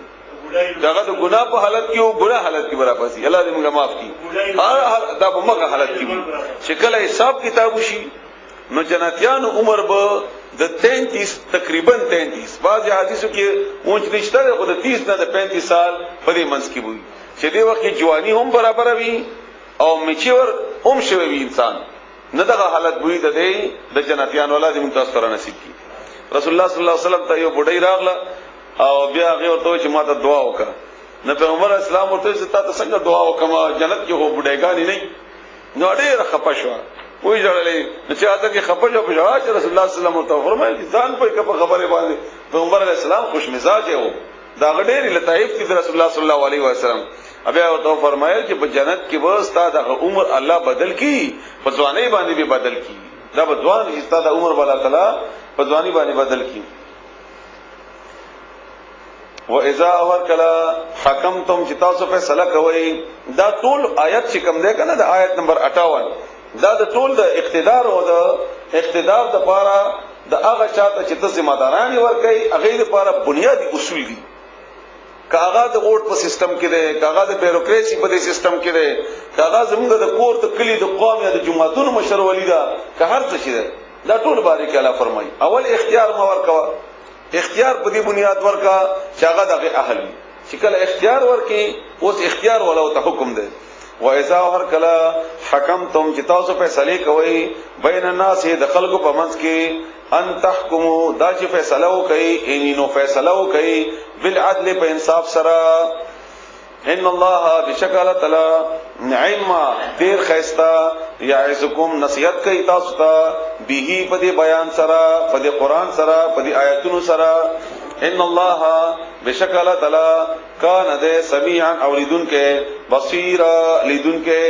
داغه د ګناه په حالت کې وو ګناه حالت کې برا پاسي الله دې موږ معاف کړي هر دا په مغ حالت کې چې کله حساب کتاب وشي نو جناتیان عمر به د 33 تقریبا 33 بعض حدیثو کې اونچ نشته خو د 30 نه د 35 سال په دې منځ کې وي چې دې وخت جوانی هم برابر وي او میچور هم شوی وي انسان نه دغه حالت وي د دې د جناتیان ولادي متاثر نصیب کی رسول الله صلی الله علیه وسلم ته یو بډای راغله او بیا هغه ورته چې ما ته دعا وکړه نو پیغمبر اسلام ورته چې تاسو څنګه دعا وکما جنت کې هو بډایګانی نه نو ډېر خپه شو وې جوړلې چې اته کې خپه شو په جواب رسول الله صلی الله علیه وسلم فرمایي ځان په خبره باندې پیغمبر اسلام خوش مزاج و دا غډېر لطائف دي رسول الله صلی الله علیه وسلم بیا ورته فرمایل چې په جنت کې به استاد عمر الله بدل کی په ځواني باندې به بدل کی دا په ځوان استاد عمر الله تعالی په ځواني باندې بدل کی و اذا اور کلا حکمتم چې تاسو فیصله کوئ دا ټول آیت چې کوم ده کنه د آیت نمبر 58 دا د ټول د اقتدار او د اقتدار د پاره د هغه چاته چې تاسو مدارانی ورکي هغه د پاره بنیادی اصول دي کاغه د اوټ په سیستم کې ده کاغه د بیروکراسي په سیستم کې ده کاغه زموږ د کور ته کلی د قوم یا د جماعتونو مشر ولیدا که هر څه شي دا ټول باریک الله فرمایي اول اختیار ما ورکوا اختیار په دې بنیاد ورکا چې هغه دغه اهل چې کله اختیار ورکي اوس اختیار ولو ته حکم ده و اذا هر کلا حکمتم چې تاسو فیصله کوئ بین الناس د خلکو په منځ کې ان تحکموا دا چې فیصله وکړي اینو فیصله وکړي بالعدل په انصاف سره ان الله بشکل تعالی نعم دیر خیستا یعزکم نصیحت کوي تاسو ته به په دې بیان سره په دې قران سره په دې آیاتونو سره ان الله بشکل تعالی کان دے سمیعا اولیدن کے بصیر لیدن کے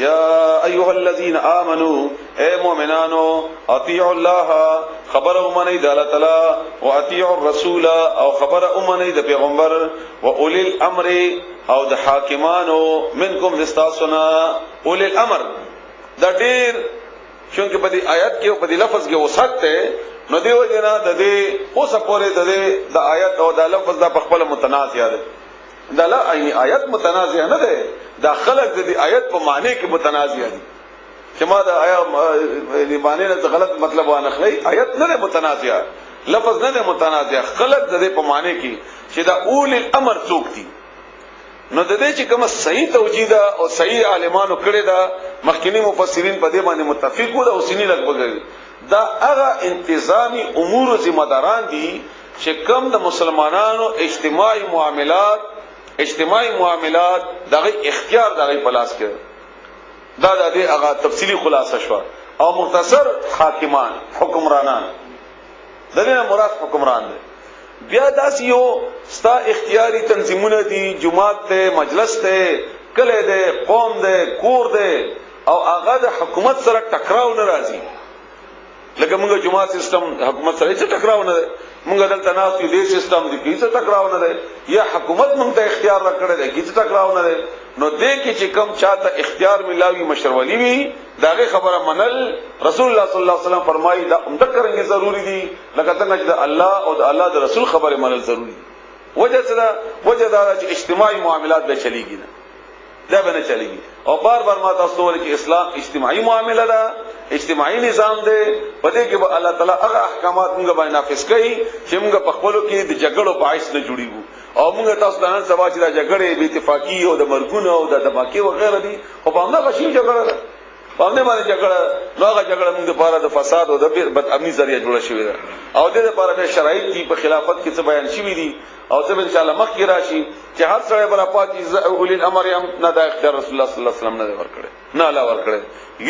یا ایها الذین آمنوا اے مومنانو اطیعوا الله خبر امنی د الله تعالی او اطیعوا الرسول او خبر امنی د پیغمبر او اولی الامر او د حاکمانو منکم استاسنا اولی الامر دا ډیر چونکه په دې آیات کې په دې لفظ کې وسعت ته نو دیو جنا د دې اوسه پورې د آیات او د لفظ د خپل متنازع ده دا لا عین آیت متنازع نه ده دا خلق د دې آیت په معنی کې متنازع دي چې ما دا آیت دی معنی نه غلط مطلب وانه خلی آیت نه متنازع لفظ نه متنازع خلق د دې په معنی کې چې دا اول الامر څوک دي نو د دې چې کوم صحیح توجیه او صحیح عالمانو کړي دا مخکینی مفسرین په دې باندې متفق وو او سنی لګبګي دا هغه انتظامی امور ذمہ داران دي چې کوم د مسلمانانو اجتماعي معاملات دغه اختیار دغه پلاس کړي دا د دې هغه تفصیلی خلاصه شو او مختصر حاکمان حکمرانان د دې مراد حکمران دي بیا داس یو ستا اختیاری تنظیمونه دي جماعت ته مجلس ته کله ده قوم ده کور ده او هغه د حکومت سره ټکراو نه راځي لکه موږ جماعت سیستم حکومت سره څه ټکراو نه ده موږ دلته ناس یو دې سیستم دي کیسه ټکراو نه ده یا حکومت موږ ته اختیار راکړی دی کیسه ټکراو نه ده نو دې کې چې کم چاته اختیار ملاوي مشرولی وي داغه خبره منل رسول الله صلی الله علیه وسلم فرمایي دا اندکرنګ ضروری دي لکه څنګه چې الله او د الله د رسول خبره منل ضروری دي وجه دا چې اجتماعي معاملات به چلیږي نه دا به نه چلیږي او بار بار ما تاسو ته چې اسلام اجتماعي معامله ده اجتماعي نظام دی پدې کې به الله تعالی هغه احکامات موږ باندې نافذ کړي چې موږ په خپلو کې د جګړو باعث نه جوړیږو او موږ تاسو ته نن سبا چې د جګړې بې اتفاقی او د مرګونو او د دماکي وغیرہ دي او په همدا غشي جګړه ده په همدا باندې جګړه نو هغه جګړه موږ لپاره د فساد او د بد امني ذریعہ جوړه شوې ده او د لپاره به شرایط دي په خلافت کې څه بیان شوي دي او څه ان شاء الله مخکې راشي چې هر سره بل پاتې اولي الامر یم نه د اختیار رسول الله صلی الله علیه وسلم نه ورکړي نه لا ورکړي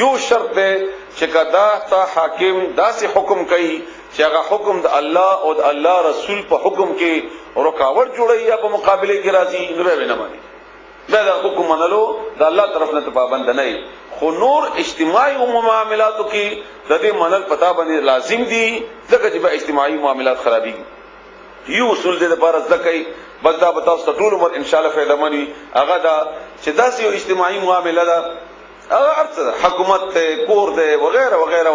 یو شرط ده چې کدا تا حاکم داسې حکم کوي چې هغه حکم د الله او د الله رسول په حکم کې رکاوټ جوړي یا په مقابله کې راځي نو به نه مانی دا د حکم منلو د الله طرف نه پابند نه خو نور اجتماعي معاملاتو کې د دې منل پتا باندې لازم دي ځکه چې به اجتماعي معاملات خرابيږي یو اصول دې لپاره ځکه بس دا بتاو ټول عمر ان شاء الله فائدہ مانی هغه دا چې داسې یو اجتماعي معامله ده هغه ارڅ حکومت ته کور ده وغیرہ وغیرہ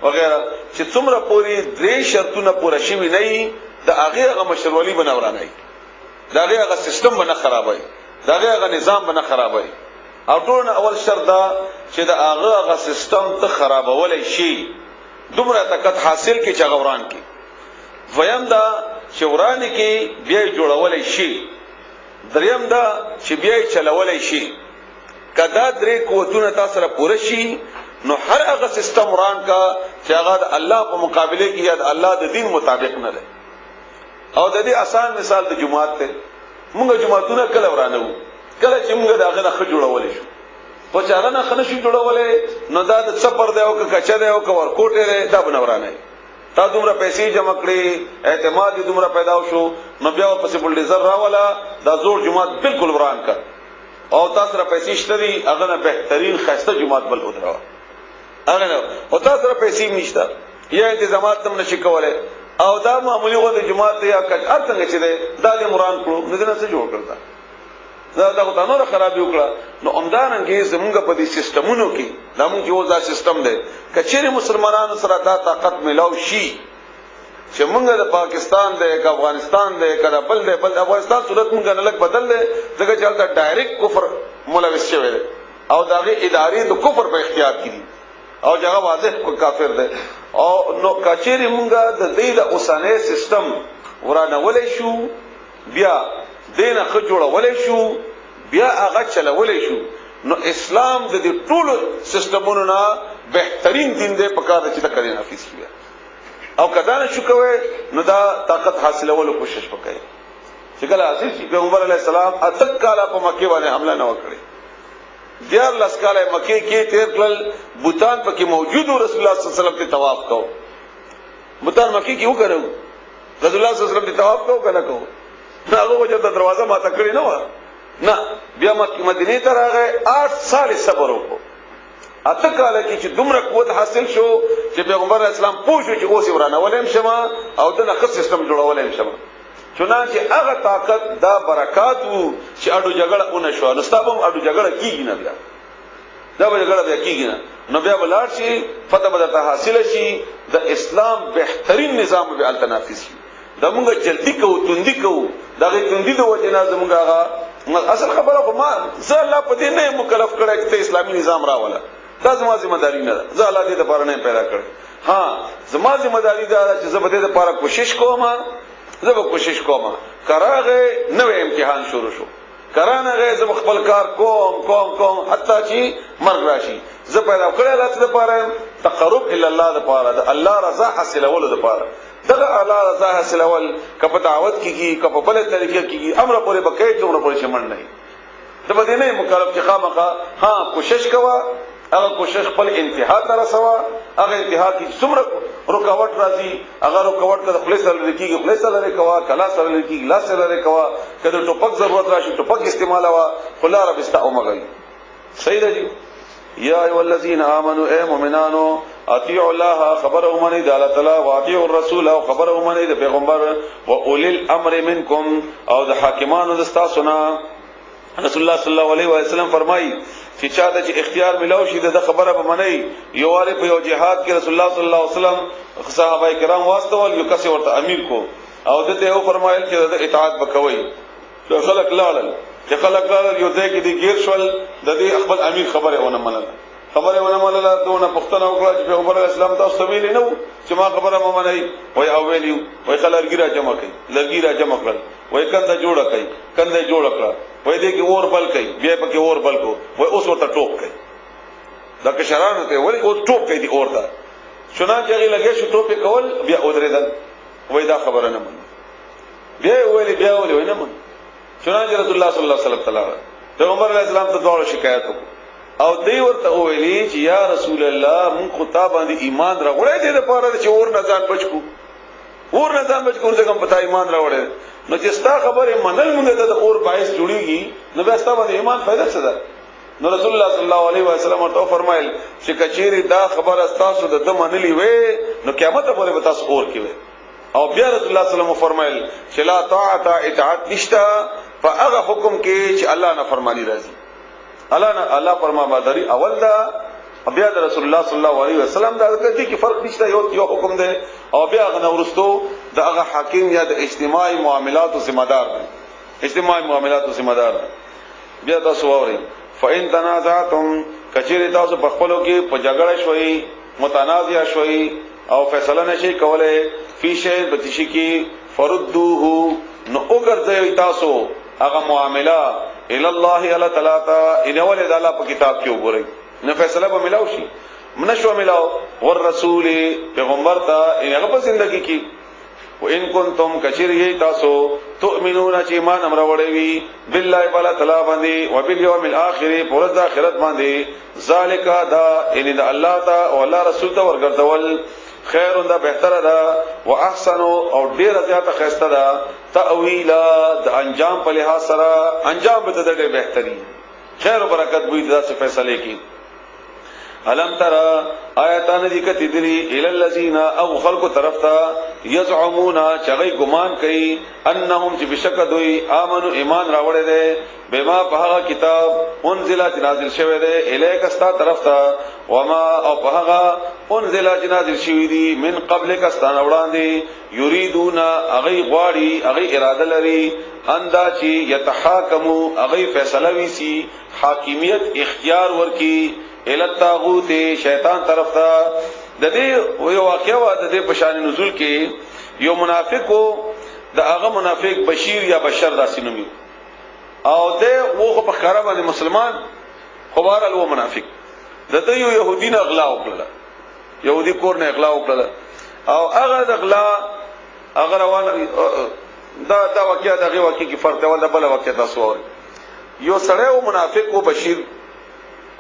وغیرہ چې څومره پوری درې شرطونه پوره شوي نه د هغه مشروعي بنورانه دا هغه سیستم بنه خرابای دا هغه نظام بنه خرابای او ټول اول شرط دا چې د هغه سیستم ته خرابولای شي دومره طاقت حاصل کی چغوران کی ویم دا شوران کی بیا جوړولای شي دریم دا چې بیا چلولای شي کدا درې قوتونه تاسو سره پوره شي نو هر هغه سیستم وران کا چې هغه د الله په مقابله کې یا د الله د دین مطابق نه ده او د دې آسان مثال د جمعات ته موږ جمعتونه کله ورانه وو کله چې موږ داغه نه جوړولې شو خو چې هغه نه خنه شو جوړولې نو دا د څپر دی او کچا دی او کور کوټه دی دا بنورانه تا دومره پیسې جمع کړې اعتماد دومره پیدا شو نو بیا په بلډیزر راولا دا زوړ جمعات بالکل وران کړ او تاسو را پیسې شتري هغه نه بهترین خسته جمعات بل ودرو هغه نه او تاسو را پیسې نشته یا انتظامات هم نشي کولای او دا معمولی غو د جمعات یا کټ ارڅنګ چې دا د مران کړو نه څه جوړ کړتا دا خو نور خرابې وکړه نو عمدانګي زمونږ په دې سیستمونو کې دا مونږ یو ځا سیستم دی کچېره مسلمانانو سره دا طاقت ملاو شي چې مونږ د پاکستان دی که افغانستان دی که بل دی بل افغانستان صورت مونږ نه لګ بدل دی ځکه چې دا ډایرکټ کفر ملوث شوی دی او داغه ادارې د کفر په اختیار کې دي او هغه واضح کافر دی او نو کچېره مونږ د دې د اوسانه سیستم ورانولې شو بیا دینه خجوړولې شو بیا هغه چلولې شو نو اسلام د دې ټولو سیستمونو نه بهترین دین دی په کار چې تا کړی نافذ کیږي او کدا نه شو کوي نو دا طاقت حاصلولو کوشش وکړي چې کله عزیز پیغمبر علی السلام اتک کاله په مکه باندې حمله نه وکړي دیار لسکاله مکه کې تیر کل بوتان پکې موجود رسول الله صلی الله علیه وسلم ته طواف کو بوتان مکه کې وکړو رسول الله صلی الله علیه وسلم ته طواف کو کنه کو دا هغه وجه د دروازه ما تکړی نه و نه بیا مکه مدینه ته راغی 8 سال صبر وکړو اته کاله کې چې دومره قوت حاصل شو چې پیغمبر اسلام پوښتنه چې اوس ورانه ولیم شمه او د نقص سیستم جوړولم شمه چنانچه هغه طاقت دا برکات وو چې اډو جګړه اون شو نو ستابم اډو جګړه کیږي نه بیا دا به جګړه بیا کیږي نه نو بیا بلار شي فتح بدته حاصل شي د اسلام بهترین نظام به التنافس شي دا مونږ جلدی کوو توندی کوو دا غي توندی د وجه نه زمونږ هغه اصل خبره خو ما زه الله په دې نه مکلف کړی چې اسلامي نظام راولا دا زما ذمہ داری نه ده زه الله دې لپاره نه پیدا کړ ها زما ذمہ داری دا چې زه به دې لپاره کوشش کوم زه به کوشش کوم کراغه نو امتحان شروع شو کرانه زه خپل کار کوم حتی چې مرګ راشي زه پیدا کړی الله تعالی لپاره تقرب الی الله لپاره د الله رضا حاصلولو لپاره دغه الله رضا حاصلول کپ دعوت کیږي کپ بل طریقې کیږي امر پورې بکې څومره پورې شمن نه ته به نه مکلف چې خامخا ها کوشش کوا هغه کوشش خپل انتها ته رسوا هغه انتها کې څومره رکاوټ راځي هغه رکاوټ کله خپل سره لکېږي خپل سره لري کوا کلا سره لکېږي لا سره لري کوا کله ټوپک ضرورت راشي ټوپک استعمال وا خلا رب استعمال صحیح دی یا ایو الذین آمنوا اے مومنانو اطیعوا الله خبره منی د الله تعالی او اطیعوا الرسول او خبره منی د پیغمبر او اولی الامر منکم او د حاکمانو د تاسو نه رسول الله صلی الله علیه و سلم فرمایي چې چا د اختیار ملو شي د خبره به منی یو واره په یو جهاد کې رسول الله صلی الله علیه وسلم صحابه کرام واسطول یو کس ورته امیر کو او دته یو فرمایل چې د اطاعت وکوي نو خلق لاړل چې خلق لاړل یو ځای کې دی غیر شول د دې خپل امیر خبره ونه منله دونه پښتنه وکړه چې پیغمبر اسلام تاسو ویلي نو چې ما خبره مې منئ وای او ویلیو وای خلګی را جمع کړي لګی را جمع کړل وای کنده جوړه کړي کنده جوړ کړه وای دې کې اور بل کړي بیا پکې اور بل کو وای اوس ورته ټوپ کړي دا کشرانو ته وای اوس ټوپ کړي اور ته شنان چې لګي شو ټوپ کول بیا ودرېدل وای دا خبره نه من بیا ویلی نه من شنان رسول الله صلی الله علیه وسلم پیغمبر اسلام ته ډول شکایت وکړ او دی ورته ویلی چې یا رسول الله مون خطاب باندې ایمان راوړې دې د پاره چې اور نه ځان بچو اور نه ځان بچو څنګه پتا ایمان راوړې نو چې ستا خبره منل مونږ ته د اور باعث جوړیږي نو بیا ستا باندې ایمان فائدہ څه ده نو رسول الله صلی الله علیه وسلم ورته فرمایل چې کچيري دا خبره تاسو د منلی وې نو قیامت پورې به تاسو اور کې وې او بیا رسول الله صلی الله علیه وسلم فرمایل چې لا طاعت اطاعت نشتا فاغه حکم کې چې الله نه فرمانی راځي الله فرما بادری اول دا بیا د رسول الله صلی الله علیه وسلم دا د دې کې فرق نشته یو حکم دی او بیا غنه ورستو د هغه حاکم یا د اجتماعي معاملات او ذمہ دار دی اجتماعي معاملات او ذمہ دار بیا تاسو ووري فإن تنازعتم کچری تاسو په خپلو کې په جګړه شوي متنازع شوي او فیصله نشي کولای فی شی بتشی کې فردوه نو وګرځي تاسو هغه معاملات الى الله الا تعالی ان ولد الله په کتاب کې وګورئ نو فیصله به ملاو شي منشو ملاو ور رسول پیغمبر ته ان هغه په زندگی کې و ان کنتم کشری تاسو تؤمنون چې ایمان امر وړوي بالله تعالی تعالی باندې او بالیوم الاخر پر د اخرت باندې ذالک دا ان د الله ته او الله رسول ته ورګرځول خیر دا بهتره ده واحسن او ډیر زیاته خسته ده تاویلا د انجام په لحاظ سره انجام به د ډیر بهتري خیر او برکت به د څه فیصله کی علم ترى آیاتان دي کتی دي ال الذين او خلق طرف ته يزعمون چغی ګمان کوي انهم چې بشک دوی امنو ایمان راوړل دي بما په کتاب انزلت نازل شوه دي الیک استا طرف ته وما او په انزلت نازل شوی دي من قبل کستان وړاندې یریدون اغي غواړي اغي اراده لري اندا چې يتحاکمو اغي فیصله ویسي حاکمیت اختیار ورکی الى طاغوت شیطان طرف ته د دې یو واقعا د دې په شان نزول کې یو منافقو د هغه منافق بشیر یا بشر راسینومی او د وغه په خراب باندې مسلمان خبر الو منافق د دې یو يهودین اغلا وکړه يهودي کور نه اغلا وکړه او هغه د اغلا هغه روان دا واقعا دغه واقعي کې فرق دی ول بل واقعا تاسو یو سره او منافق او بشیر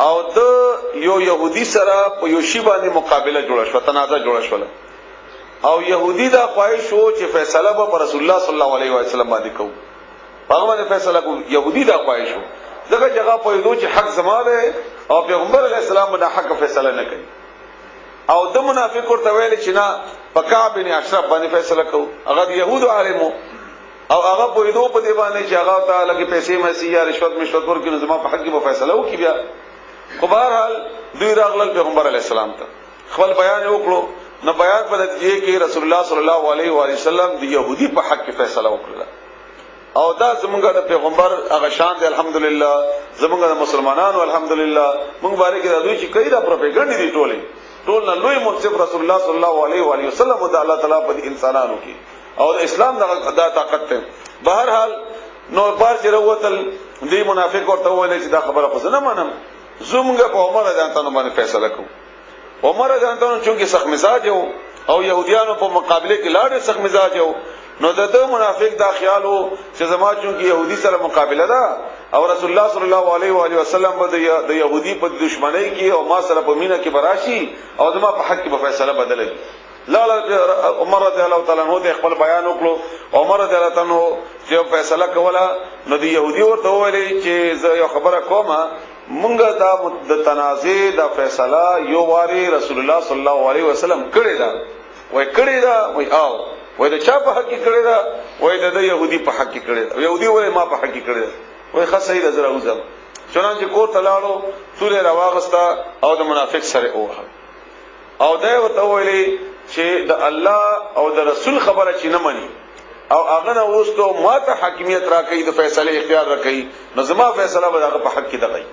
او د یو يهودي سره په یو شی باندې مقابله جوړه شو تنازع جوړه شو او يهودي دا خواهش شو چې فیصله به رسول الله صلی الله علیه وسلم باندې کوو هغه باندې فیصله کو يهودي دا خواهش شو دغه جگہ په دوی چې حق زما ده او پیغمبر علیه السلام باندې حق فیصله نه کوي او د منافق ورته ویل چې نه پکا بن اشرف باندې فیصله کوو هغه يهود عالمو او هغه په دوی په دی باندې چې هغه تعالی کې پیسې مسی یا رشوت ورکړي نو زما په حق کې فیصله وکي بیا خو بهرحال دوی راغلل پیغمبر علیه السلام ته خپل بیان وکړو نو بیان په نتیجه کې رسول الله صلی الله علیه و وسلم د يهودي په حق کې فیصله وکړه او دا زمونږ د پیغمبر هغه شان دی الحمدلله زمونږ د مسلمانانو الحمدلله موږ باندې کې دوی چې کوي دا پروپاګاندا دي ټول نه لوی منصف رسول الله صلی الله علیه و وسلم د الله تعالی په انسانانو کې او اسلام دا طاقت ته بهرحال نو بار چې وروتل دی منافق ورته وایي چې دا خبره خو نه منم زمونږ په عمر ځانته باندې فیصله کوو عمر ځانته چونکه سخت مزاج او يهوديانو په مقابله کې لاړ سخت مزاج نو د منافق دا خیالو چې زما چون کې يهودي سره مقابله ده او رسول الله صلی الله علیه و علیه وسلم به د يهودي په دشمنی کې او ما سره په مینه کې براشي او زما په حق کې به فیصله بدلږي. لا عمر رضی الله تعالی عنہ د خپل بیان وکړو. عمر رضی الله تعالی عنہ چې فیصله کوله نو د يهودي ورته ویلي چې زه یو خبره کومه مونږه دا د تنازع د فیصله یو واری رسول الله صلی الله علیه وسلم کړی دا وای کړی دا وای او وای د چا په حق کې کړی دا وای د يهودي په حق کې کړی دا يهودي وای ما په حق کې کړی دا وای خاصه د زرا وزم چنانچه کور تلاړو سورې راواغستا او د منافق سره اوه او دا ورته ویلي چې د الله او د رسول خبره چې نه مني او هغه نه وستو ما ته حاکمیت راکړي د فیصله اختیار راکړي نو زما فیصله به هغه په حق کې دغی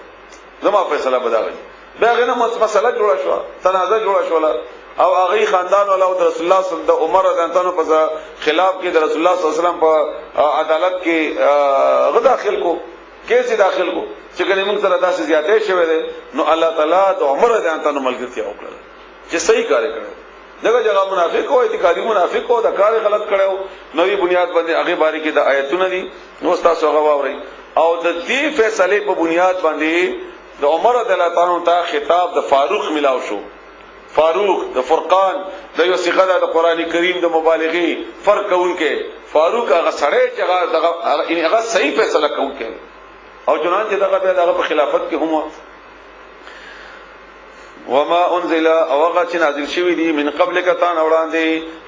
زما فیصله به دغی دا غنه مسله جوړه شو تنازع جوړه شو او هغه خاندان او د رسول الله صلی الله علیه عمر رضی الله عنه په خلاف کې د رسول الله صلی الله علیه وسلم په عدالت کې غدا داخل کو کیسه داخل کو چې کله موږ سره داسې زیاتې شوه دي نو الله تعالی د عمر رضی الله عنه ملګرتیا وکړه چې صحیح کار کړو. دغه جگہ منافق او اعتقادي منافق او د کار غلط کړو نوې بنیاد باندې هغه باری کې د آیتونه دي نو تاسو هغه واورئ او د دې فیصله په بنیاد باندې د عمر رضی الله عنه ته خطاب د فاروق ملاو شو. فاروق د فرقان د یو صيغه د قران کریم د مبالغه فرق کوونکې فاروق هغه سړی چې هغه صحیح فیصله کوونکې او چنانچه دغه په خلافت کې هم وما انزل او هغه چې نازل شوی دی من قبل کتان وړاندې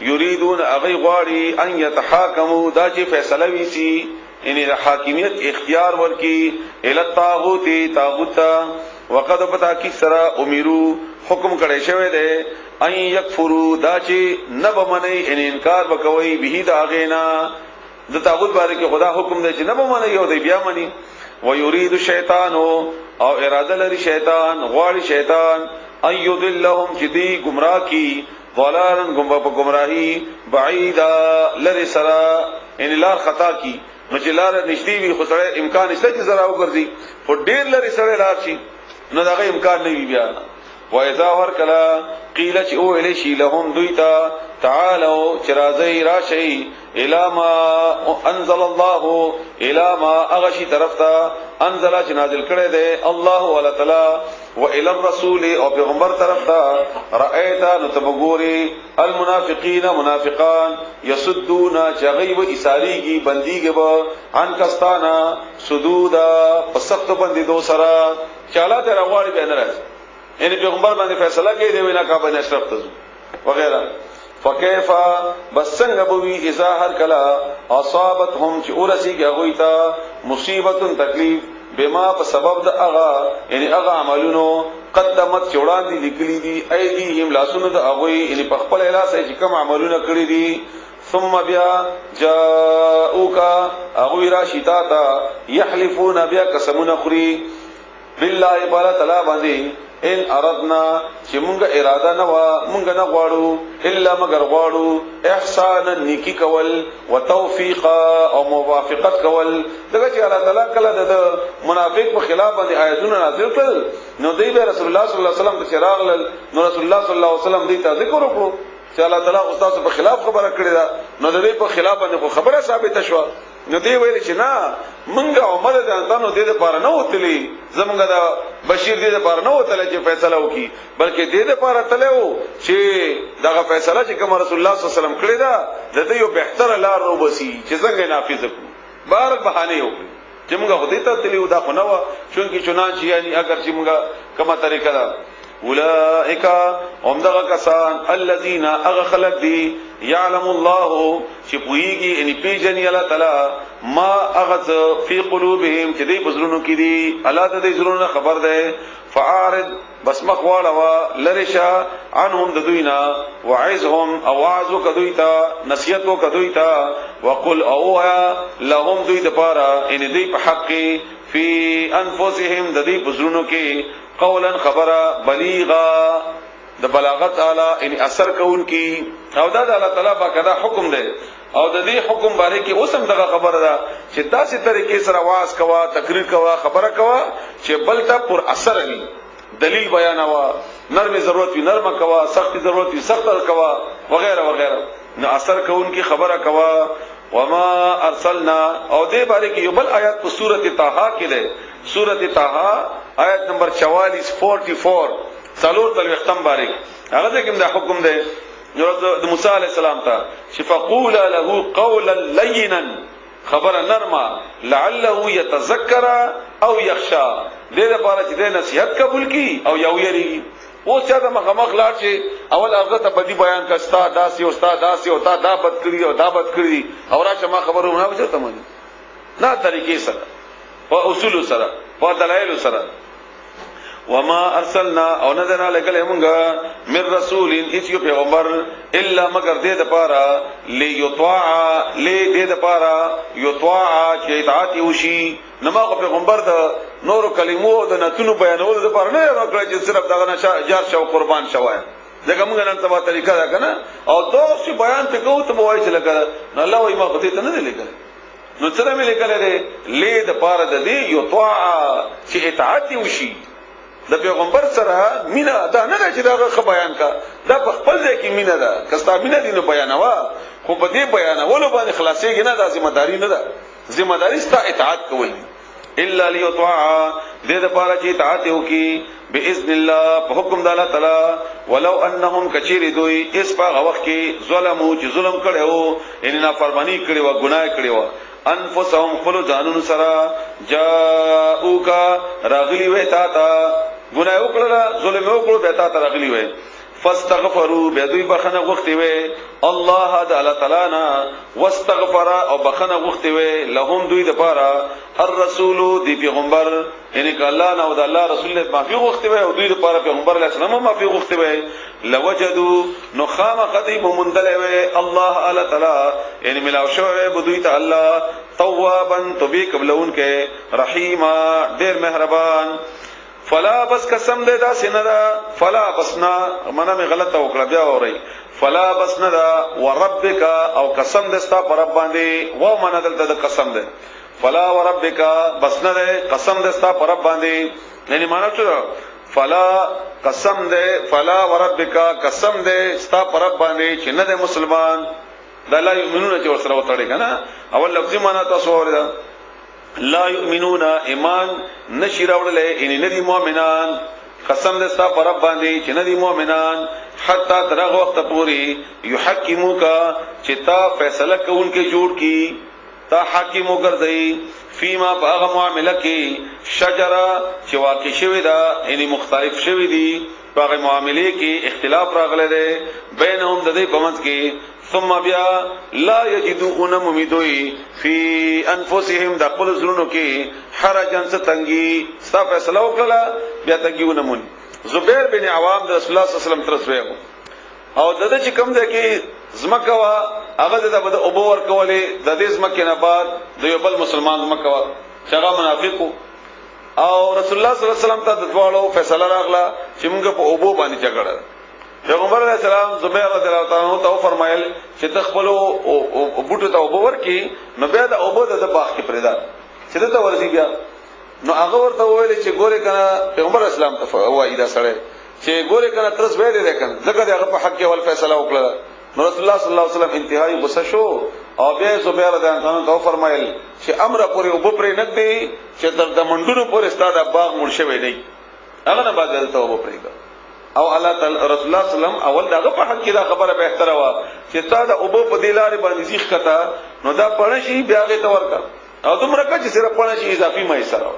یریدون اغي غواړي ان يتحاكموا دا چې فیصله ویسي ان حاکمیت اختیار ورکی ال الطاغوت طاغوت وقد پتا کی سرا امرو حکم کړي شوی دی ان یکفروا دا چې نب منی ان انکار وکوي به دا غینا د طاغوت باندې کې خدا حکم دی چې نب منی او دی بیا منی ويريد الشیطان او اراده لري شیطان غواړي شیطان ان يضلهم جدي گمراه کی ضلالا گمراهي بعيدا لري سرا ان لار خطا کی نو چې لار نشتی وي خو سره امکان نشته چې زرا وګرځي په ډیر لري سره لار شي نو دا امکان نه وي بیا واذا ور کلا قیل چې او الی شی لهم دویتا تعالوا چرازی راشی الى ما انزل الله الى ما اغشی طرفتا انزل چې نازل کړي دی الله ولا تعالی و الى الرسول او پیغمبر طرفتا رایتا نتبغوري المنافقین منافقان یسدون جغیب اساریږي بنديږي به عن کستانا سدودا پسخت بندي دو سرا چاله ته راغړي به نه راځي یعنی پیغمبر باندې فیصله کوي دی وینا کا باندې اشرف تزو وغیرہ فكيف بسنگ بوي اذا هر کلا اصابتهم چې ورسیږي غوي ته مصیبت تکلیف بما په سبب د اغا یعنی اغا عملونو قدمت چوڑان دي لیکلي دي ايديهم لاسونو د اغوي یعنی په خپل الاس چې کوم عملونه کړی دي ثم بیا جاءوك اغوي راشتا تا يحلفون بیا قسمونه خوري بالله تعالی باندې ان اردنا چې مونږه اراده نه وا مونږ نه غواړو الا مگر غواړو احسان نیکی کول وتوفیق او موافقت کول دغه چې الله تعالی کله د منافق په خلاف باندې آیاتونه نازل کړل نو دی به رسول الله صلی الله علیه وسلم ته چراغ نو رسول الله صلی الله علیه وسلم دې ته ذکر وکړو چې الله تعالی استاد په خلاف خبره کړې ده نو د دې په خلاف باندې خبره ثابت شوه نو دی ویل چې نه منګه عمر د انتانو دې لپاره نه وتلی زمونږ د بشیر دې لپاره نه وتلی چې فیصله وکي بلکې دې لپاره تلو چې دغه فیصله چې کوم رسول الله صلی الله علیه وسلم کړی دا د دې یو بهتر لار وبسي چې څنګه نافذ کړو بار بهانه وکړي چې موږ خدای ته تلو دا خو نه و چونکی چنانچه یعنی اگر چې موږ کومه طریقه ده اولئک هم دغه کسان الذين اغخلق دي يعلم الله چې پويږي ان پیجن الله تعالی ما اغذ في قلوبهم چې دې بزرونو کې دي الله ته دې زرونو خبر ده فعارض بس مخواړه لریشا عنهم ددوینا وعظهم اوازو کدویتا نصیحتو کدویتا وقل اویا لهم دوی دپارا ان دې په حق فی انفسهم د دې بزرونو کې قولا خبره بلیغا د بلاغت اعلی ان اثر کون کی او دا د الله تعالی باقاعده حکم دی او د دې حکم باندې کې اوسم دغه خبره ده چې تاسو طریقې سره واعظ کوا تقریر کوا خبره کوا چې بل ته پر اثر وي دلیل بیانوا نرم ضرورت وي نرم کوا سخت ضرورت وي سخت کوا وغیرہ وغیرہ نو اثر کوونکی خبره کوا وما ارسلنا او دې باندې کې یو بل آیات په سورته طه کې ده سورته طه آیت نمبر 44 څلور تل ختم باندې هغه دې کوم د حکم ده د موسی علی السلام ته شفقول له قولا لینا خبر نرمه لعله يتذكر او يخشى دې لپاره چې دې نصيحت قبول کی او یو یری او چې دا مخامخ لاړ شي اول هغه ته بدی بیان کا استاد داسي او استاد داسي او تا دا بد کړی او دا بد کړی او راشه ما خبرونه نه وځه تمه نه طریقې سره او اصول سره او دلایل سره وما ارسلنا او نظر لګل موږ من رسول هیڅ یو پیغمبر الا مگر دې د پاره ليطاع دې د پاره یطاع چې اطاعت وشي نما پیغمبر د نور کلمو د نتونو بیانول د پاره نه راکړي چې صرف دغه نشه جار شو قربان شوای ځکه موږ نن سبا طریقه ده کنه او دوه بیان ته کوو ته وایي چې لګا الله وایي ما خدای ته نه لګل نو څه مې لیکل دي د پاره د دې یطاع چې اطاعت وشي د پیغمبر سره مینا دا نه چې دا خو بیان کا دا په خپل ځای کې مینا ده کستا مینا دي نو بیانوا خو په دې بیانولو باندې خلاصيږي نه دا ذمہ داری نه ده ذمہ داری ستا اطاعت کول الا ليطاع دې د پاره چې اطاعت وکي باذن الله په حکم د الله تعالی ولو انهم کچری دوی اس په وخت کې ظلمو چې ظلم کړو ان نافرمانی کړي و ګناه کړي و انفسهم خپل ځانونو سره جاءوکا راغلی وې تا ګناه وکړه ظلم وکړو به تا راغلی وې فاستغفروا بدوی بخنه غوښتي وې الله تعالی تعالی نا واستغفر او بخنه غوښتي وې لهم دوی د پاره الرسول دی پیغمبر یعنی ک الله نه او د الله رسول له معافي غوښتي وې او دوی د پاره پیغمبر علیه السلام معافي غوښتي وې لوجدوا نخام قدیم مندل وې الله تعالی یعنی ملاو شوې بدوی ته الله توابا توبې قبلون کې رحیما ډېر مهربان فلا بس قسم دے دا سندا فلا بسنا منا میں غلط وکړه بیا اوري فلا بسنا دا وربک او قسم دستا پر رب باندې و منا دلته د قسم دے فلا وربک بسنا دے قسم دستا پر رب باندې یعنی معنا څه فلا قسم دے فلا وربک قسم دے ستا پر رب باندې چې نه د مسلمان دا لا یؤمنون چې ورسره وتړي کنه اول لفظي معنا تاسو اورئ لا یؤمنون ایمان نشی راوړل ان ندی مؤمنان قسم دستا پر رب باندې چې ندی مؤمنان حتا ترغه وخت پوری یحکموک چې تا فیصله کوونکې جوړ کی تا حاکم وګرځي فيما باغ معاملہ کې شجره چې واقع شوی دا یعنی مختلف شوی دي باغ معاملې کې اختلاف راغله ده بینهم د دې پمنځ کې ثم بیا لا یجدون ممیدوی فی انفسهم د خپل زړونو کې حرجن څه تنګي ستا فیصله وکړه بیا تنګيونه مون زبیر بن عوام د رسول الله صلی الله علیه وسلم ترسوي او دغه چې کوم ځای کې زمکه وا هغه د ابو ور کولې د دې زمکه نه بعد د یو بل مسلمان زمکه وا شغه منافقو او رسول الله صلی الله علیه وسلم ته د دوالو فیصله راغله چې موږ په ابو باندې جګړه پیغمبر علیہ السلام زبیر رضی الله تعالی عنہ ته فرمایل چې تخپلو بوټو ته وبور کی نو بیا د اوبو د باغ کې پرېدا چې ته ورسی بیا نو هغه ورته ویل چې ګوره کنه پیغمبر اسلام ته وایي دا سره چې ګوره کنه ترس به دې کنه ځکه هغه په حق کې ول فیصله وکړه نو رسول الله صلی الله علیه وسلم انتهایی غصه شو او بیا زبیر رضی الله عنه ته فرمایل چې امر پورې وب پرې نه دی چې تر د منډونو پورې ستاده باغ مړ شوی دی هغه نه باندې ته وب پرې او الله تعالی رسول الله صلی الله علیه وسلم اول دغه په حق کې دا خبره به احترا وا چې تا د ابو په دلارې باندې ځخ کتا نو دا پړ شي بیا غي ته ورکا او دومره کچ صرف پړ شي اضافي مې سره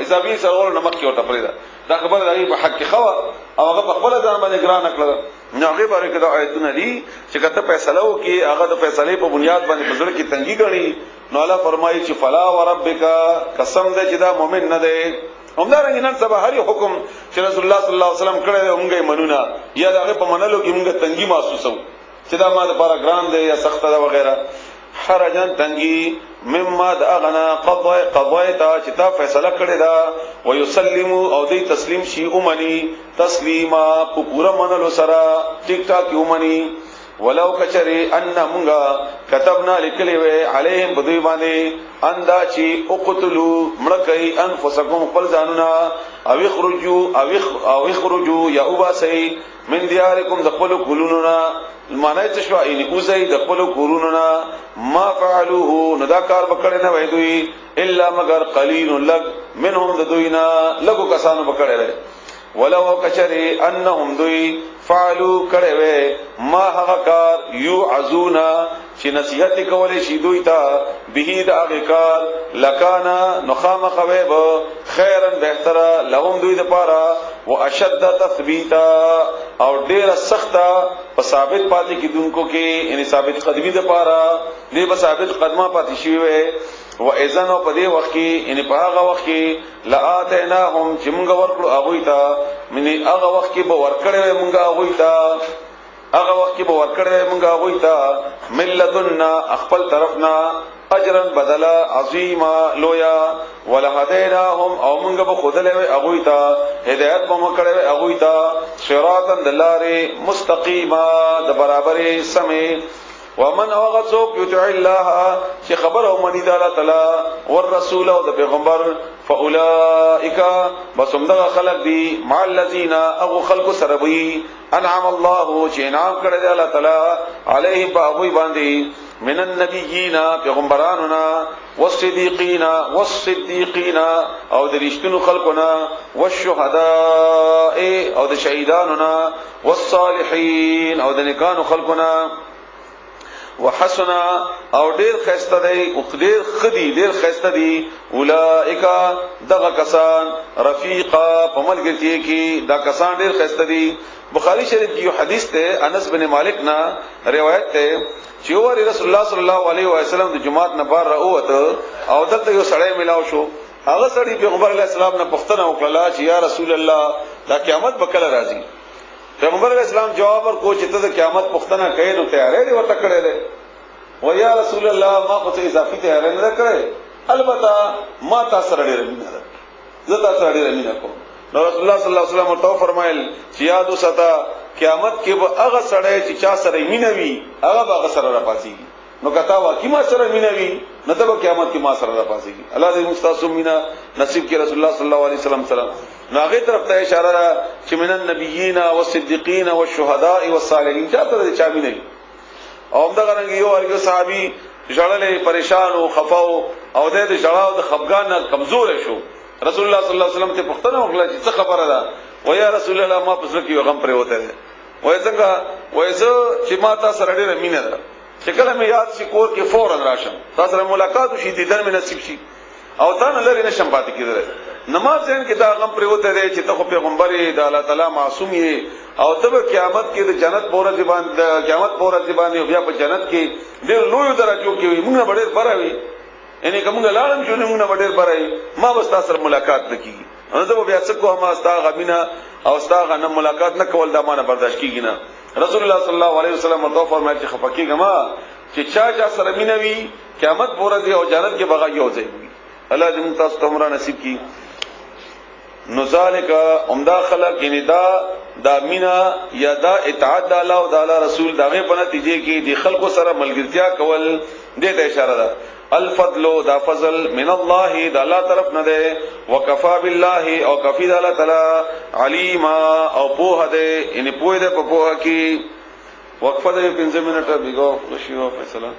اضافي سره نمک کې ورته پرېدا دا خبره دغه په حق کې خوا او هغه په خپل ځان باندې ګران کړل نو هغه باندې کدا آیتونه دي چې کته فیصله وکي هغه د فیصلې په بنیاد باندې بزرګ کې تنګي غني نو الله فرمایي چې فلا وربک قسم دې چې دا مؤمن نه دی همدارنګ نن سبا هر یو حکم چې رسول الله صلی الله علیه وسلم کړی دی موږ یې منونه یا دغه په منلو کې موږ تنګي محسوسو چې دا ما لپاره ګران دی یا سخت ده وغیرہ حرجن تنګي مما د اغنا قضای تا چې تا فیصله کړی دا ويسلم او دې تسلیم شي اومني تسلیما په پورا منلو سره ټیک ټاک اومني ولو کچری ان مونږه كتبنا لیکلی وی علیهم بدوی باندې اندا چی اقتلوا مړکای انفسکم خپل ځانونه او اخرجوا یا وباسي من دیارکم دخلوا کولوننا معنی څه شو ان اوسئ دخلوا کولوننا ما فعلوه ندا کار وکړي نه وای دوی الا مگر قلیل لگ منهم دوینا لګو کسانو وکړي ولو کچری انهم دوی فعلوا کړي وي ما هغه کار يعزونا چې نصيحت کولې شي دوی ته به د هغه کار لکانا نخام خويب خيرا بهتره لهم دوی د پاره واشد تثبيتا او ډیر سخته په ثابت پاتې کیدونکو کې ان ثابت قدمي د پاره دې په ثابت قدمه پاتې شي وي و اذن په دې وخت کې ان په هغه وخت کې لاتیناهم چې موږ ورکړو هغه ته منی هغه وخت کې به ورکړې موږ هغه ته هغه وخت کې به ورکړې موږ هغه ته ملذنا خپل طرفنا اجرا بدلا عظیما لویا ولهدیناهم او موږ به خودلې هغه ته هدایت به موږ کړې هغه ته صراطا دلاره مستقیما د برابرې سمې ومن اوغسوک یطع الله چې خبر او منی د الله تعالی او رسول او د پیغمبر فاولائک بسمدغه خلق دي مع الذين او خلق سربي انعم الله چې انعام کړی دی الله تعالی علیه باغوی باندې من النبیین پیغمبراننا والصدیقین او د رښتینو خلقنا والشهداء او د شهیداننا والصالحین او د نیکانو خلقنا وحسنا او ډیر خسته دی او ډیر خدي ډیر خسته دی اولائک دغه کسان رفیقا په ملګرتیا کې دا کسان ډیر خسته دي بخاری شریف کې یو حدیث ته انس بن مالک نا روایت ته چې ور رسول الله صلی الله علیه و سلم د جمعات نه بار راوته او دلته یو سړی ملاو شو هغه سړی پیغمبر علیه السلام نه پوښتنه وکړه چې یا رسول الله دا قیامت به کله راځي پیغمبر علیہ السلام جواب ورکو چې ته د قیامت پوښتنه کوي نو تیارې دی ورته کړې ده و یا رسول الله ما خو څه اضافي تیارې نه کړې البته ما تاسو سره ډېر مینه ده زه تاسو سره ډېر مینه کوم نو رسول الله صلی الله علیه وسلم ورته فرمایل چې یاد وساته قیامت کې به هغه سړی چې چا سره مینه وي هغه به هغه سره راپاسيږي نو کتا وا کی ما سره مینه وي نو ته به قیامت کې ما سره راپاسيږي الله دې مستاسو مینه نصیب کړي رسول الله صلی الله علیه وسلم سره ناغه طرف ته اشاره را چې من النبیین والصدیقین والشهداء والصالحین چاته چا مینه او همدغه رنګ یو ارګو صحابي ژړلې پریشان او خفاو او د ژړاو د خفګان کمزور شو رسول الله صلی الله علیه وسلم ته پوښتنه وکړه چې څه خبره ده و یا رسول الله ما پسره کې غم پرې وته ده وای څنګه وای زه چې ما تاسو سره ډېر مینه ده چې کله مې یاد شي کور کې فورا راشم تاسو سره ملاقات وشي دیدن مې نصیب شي او تا نه لري نشم پاتې کېدل نماز ځین کې دا غم پرې وته ده چې ته پیغمبر د الله تعالی معصوم یې او ته قیامت کې د جنت پورې ځبان د قیامت پورې ځبان بیا په جنت کې ډېر لوی درجو کې موږ ډېر بروي یعنی کوم لاړم چې موږ ډېر بروي ما بس تاسو سره ملاقات نکېږي نو زه بیا څه کوم استا غمینا او استا غنه ملاقات نه کول دا مانه برداشت کیږي نه رسول الله صلی الله علیه وسلم ورته فرمایي چې خفقېږه ما چې چا سره مینوي قیامت پورې دی او جنت کې بغا یو ځای وي الله دې تاسو ته عمره نصیب کړي نو ذالک عمدا خلق یعنی دا مینا یا دا اطاعت د الله او د الله رسول داغه په نتیجه کې د خلکو سره ملګرتیا کول دې ته اشاره ده الفضل دا فضل من الله دا الله طرف نه ده وکفا بالله او کفی د الله تعالی علیما او په ده ان په ده په په کې وقفه ده 15 منټه بیګو شیو فیصله